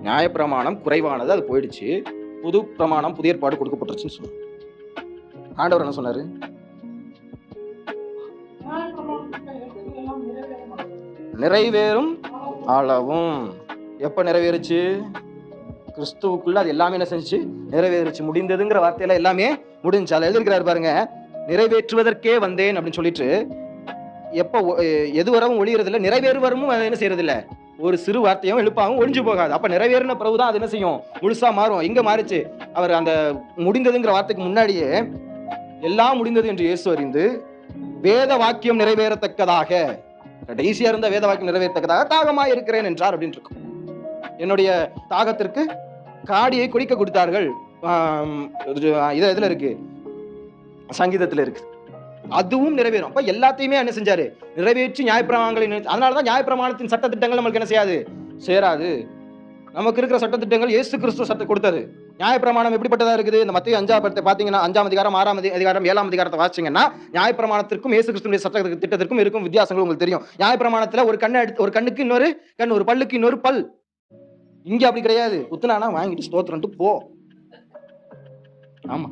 நியாயப்பிரமாணம் குறைவானது, அது போயிடுச்சு. புது பிரமாணம், புதிய ஏற்பாடு கொடுக்கப்பட்டுருச்சுன்னு சொன்னார். ஆண்டவர் என்ன சொன்னாரு? நிறைவேறும் அளவும். எப்ப நிறைவேறுச்சு? கிறிஸ்துவுக்குள்ள அது எல்லாமே என்ன செஞ்சு நிறைவேறுச்சு. முடிந்ததுங்கிற வார்த்தையில எல்லாமே முடிஞ்சு. அதில் எழுதிருக்கிறாரு பாருங்க, நிறைவேற்றுவதற்கே வந்தேன் அப்படின்னு சொல்லிட்டு. எப்ப எது வரவும் ஒளியறது இல்லை, நிறைவேறு வரவும் என்ன செய்யறது இல்லை. ஒரு சிறு வார்த்தையும் எழுப்பாகவும் ஒழிஞ்சு போகாது. அப்ப நிறைவேறின பிறகுதான் அது என்ன செய்யும்? முழுசா மாறும். எங்க மாறிச்சு? அவர் அந்த முடிந்ததுங்கிற வார்த்தைக்கு முன்னாடியே எல்லாம் முடிந்தது என்று இயேசு அறிந்து வேத வாக்கியம் நிறைவேறத்தக்கதாக, கடைசியா இருந்த வேத வாக்கியம் நிறைவேறத்தக்கதாக தாகமாய் இருக்கிறேன் என்றார் அப்படின்னு இருக்கும். என்னுடைய தாகத்திற்கு காடியை குடிக்க கொடுத்தார்கள். இதுல இருக்கு, சங்கீதத்துல இருக்கு. அதுவும் நிறைவேறும். அப்ப எல்லாத்தையுமே என்ன செஞ்சாரு? நிறைவேற்றி நியாயப்பிரமாணங்களை. அதனாலதான் நியாயப்பிரமாணத்தின் சட்ட திட்டங்கள் நம்மளுக்கு என்ன செய்யாது? சேராது. நமக்கு இருக்கிற சட்ட திட்டங்கள் இயேசு கிறிஸ்து சட்டம் கொடுத்தது. நியாயப்பிரமாணம் எப்படிப்பட்டதா இருக்குது? இந்த மத்தேயு 5 பாத்தீங்கன்னா 5 அதிகாரம் 6 அதிகாரம் 7 அதிகாரத்தை வாசிச்சீங்கன்னா நியாயப்பிரமாணத்திற்கும் இயேசு கிறிஸ்துவின் சட்ட திட்டத்திற்கும் இருக்கும் வித்தியாசங்கள் உங்களுக்கு தெரியும். நியாயப்பிரமாணத்துல ஒரு கண்ணுக்கு இன்னொரு கண், ஒரு பல்லுக்கு இன்னொரு பல். இங்க அப்படி கிடையாது. குத்துனானா வாங்கிட்டு ஸ்தோத்திரம் போ. ஆமா,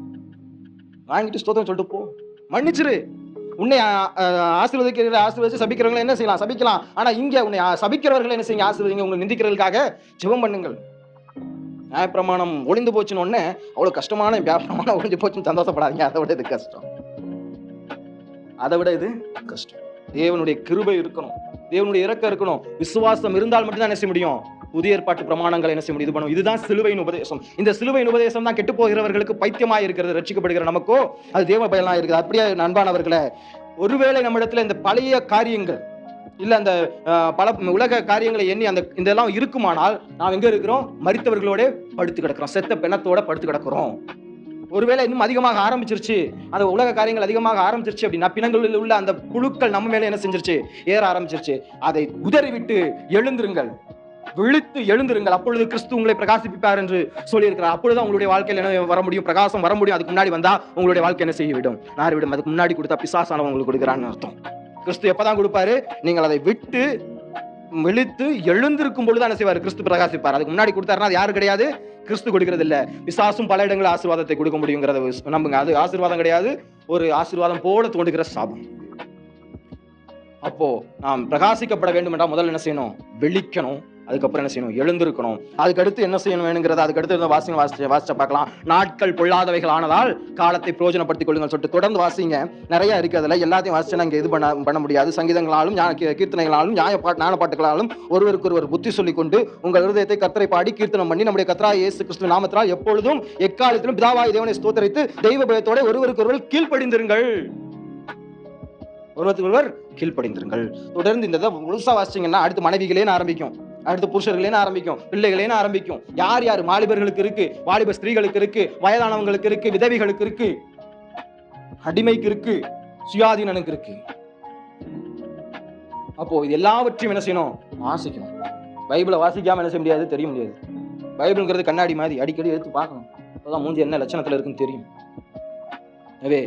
வாங்கிட்டு ஸ்தோத்திரம் சொல்லிட்டு போ. மன்னிச்சிரு. உன்னை ஆசீர்வதிச்சு சபிக்கிறவங்களை என்ன செய்யலாம்? சபிக்கலாம். ஆனா இங்க உன்னை சபிக்கிறவர்களை என்ன செய்யுங்க? ஆசீர்வதிங்க. உங்களை நிந்திக்கிறவர்களுக்காக ஜெபம் பண்ணுங்கள். நியாயப்பிரமாணம் ஒளிந்து போச்சுன்னு ஒண்ணு அவ்வளவு கஷ்டமான பிரமாணம் ஒளிஞ்சு போச்சுன்னு சந்தோஷப்படாதீங்க. அதை விட இது கஷ்டம். அதை விட இது கஷ்டம். தேவனுடைய கிருபை இருக்கணும், தேவனுடைய இரக்கம் இருக்கணும். விசுவாசம் இருந்தால் மட்டும்தான் என்ன செய்ய முடியும்? புதிய ஏற்பாட்டு பிரமாணங்களை என்ன செய்ய முடியும்? இது பண்ணும். இதுதான் சிலுவையின் உபதேசம். இந்த சிலுவையின் உபதேசம் தான் கெட்டு போகிறவர்களுக்கு பைத்தியமாய் இருக்கிறது. ரட்சிக்கப்படுகிற நமக்கோ அது தேவ பயனா இருக்குது. அப்படியே அன்பானவர்களே, ஒருவேளை நம்மிடத்துல இந்த பழைய காரியங்கள் இல்ல, அந்த பல உலக காரியங்களை எண்ணி அந்த இதெல்லாம் இருக்குமானால் நாம் எங்க இருக்கிறோம்? மரித்தவர்களோட படுத்து கிடக்கிறோம், செத்த பெண்ணத்தோட படுத்து கிடக்கிறோம். ஒருவேளை இன்னும் அதிகமாக ஆரம்பிச்சிருச்சு, அந்த உலக காரியங்கள் அதிகமாக ஆரம்பிச்சிருச்சு அப்படின்னா, பிணங்களில் உள்ள அந்த புழுக்கள் நம்ம மேல என்ன செஞ்சிருச்சு? ஏற ஆரம்பிச்சிருச்சு. அதை உதறிவிட்டு எழுந்திருங்கள், விழித்து எழுந்திருங்கள். அப்பொழுது கிறிஸ்து உங்களை பிரகாசிப்பார் என்று சொல்லியிருக்கிறார். அப்பொழுது உங்களுடைய வாழ்க்கையில் என்ன வர முடியும்? பிரகாசம் வர முடியும். அதுக்கு முன்னாடி வந்தா உங்களுடைய வாழ்க்கை என்ன செய்ய விடும்? நாரிவிடும். அதுக்கு முன்னாடி கொடுத்தா பிசாசானவன் உங்களுக்கு கொடுக்கிறான்னு அர்த்தம். கிறிஸ்து எப்பதான் கொடுப்பாரு? நீங்கள் அதை விட்டு விழித்து எழுந்திருக்கும் பொழுது என்ன செய்வார்? கிறிஸ்து பிரகாசிப்பார். அதுக்கு முன்னாடி கொடுத்தாருன்னா அது யாரு கிடையாது? கிறிஸ்து கொடுக்கிறது இல்ல. பிசாசும் பல இடங்களில் ஆசீர்வாதத்தை கொடுக்க முடியுங்கிறத நம்புங்க. அது ஆசீர்வாதம் கிடையாது, ஒரு ஆசீர்வாதம் போல தோன்றுகிற சாபம். அப்போ நாம் பிரகாசிக்கப்பட வேண்டும் என்றால் முதல்ல என்ன செய்யணும்? விழிக்கணும். அதுக்கப்புறம் என்ன செய்யணும்? எழுந்திருக்கணும். அதுக்கடுத்து என்ன செய்யணும் வேணுங்கிறத அதுக்கடுத்து வாசிச்ச பார்க்கலாம். நாட்கள் பொல்லாதவைகள் ஆனதால் காலத்தை பிரயோஜனப்படுத்திக் கொள்ளுங்கள் சொல்லிட்டு தொடர்ந்து வாசிங்க. நிறைய இருக்கு. அதில் எல்லாத்தையும் வாசிச்சு நாங்கள் இது பண்ண முடியாது. சங்கீதங்களாலும் கீர்த்தனைகளாலும் ஞானப்பாட்டுகளாலும் ஒருவருக்கு ஒருவர் புத்தி சொல்லிக் கொண்டு உங்கள் இருதயத்தை கர்த்தரை பாடி கீர்த்தனம் பண்ணி நம்முடைய கர்த்தராகிய இயேசு கிறிஸ்து நாமத்தினால் எப்பொழுதும் எக்காலத்திலும் பிதாவாகிய தேவனை ஸ்தோத்திரித்து தெய்வ பயத்தோட ஒருவருக்கு ஒருவர் கீழ்ப்படிந்திருங்கள். ஒருவருக்கு ஒருவர் கீழ்ப்படிந்திருங்கள். தொடர்ந்து இந்த முழுசா வாசிச்சீங்கன்னா அடுத்து மனைவிகளேன்னு ஆரம்பிக்கும், அடுத்து புருஷர்களேன்னு ஆரம்பிக்கும், பிள்ளைகளேன்னு ஆரம்பிக்கும். யார் யார்? வாலிபர்களுக்கு இருக்கு, வாலிப ஸ்திரீகளுக்கு இருக்கு, வயதானவங்களுக்கு இருக்கு, விதவிகளுக்கு இருக்கு, அடிமைக்கு இருக்கு, சுயாதீனனுக்கு இருக்கு. அப்போ இது எல்லாவற்றையும் என்ன செய்யணும்? வாசிக்கணும். பைபிளை வாசிக்காம என்ன செய்ய முடியாது? தெரிய முடியாது. பைபிள்ங்கிறது கண்ணாடி மாதிரி, அடிக்கடி எடுத்து பார்க்கணும். அப்பதான் மூஞ்சி என்ன லட்சணத்துல இருக்குன்னு தெரியும். எனவே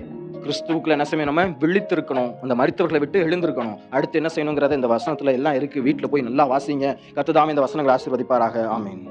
கிறிஸ்துவுக்குள்ள என்ன செய்யணும்? நம்ம விழித்திருக்கணும், அந்த மரித்தவர்களை விட்டு எழுந்திருக்கணும். அடுத்து என்ன செய்யணுங்கிறத இந்த வசனத்துல எல்லாம் இருக்கு. வீட்டுல போய் நல்லா வாசிங்க. கர்த்தர் தாமே இந்த வசனங்களை ஆசீர்வதிப்பாராக. ஆமென்.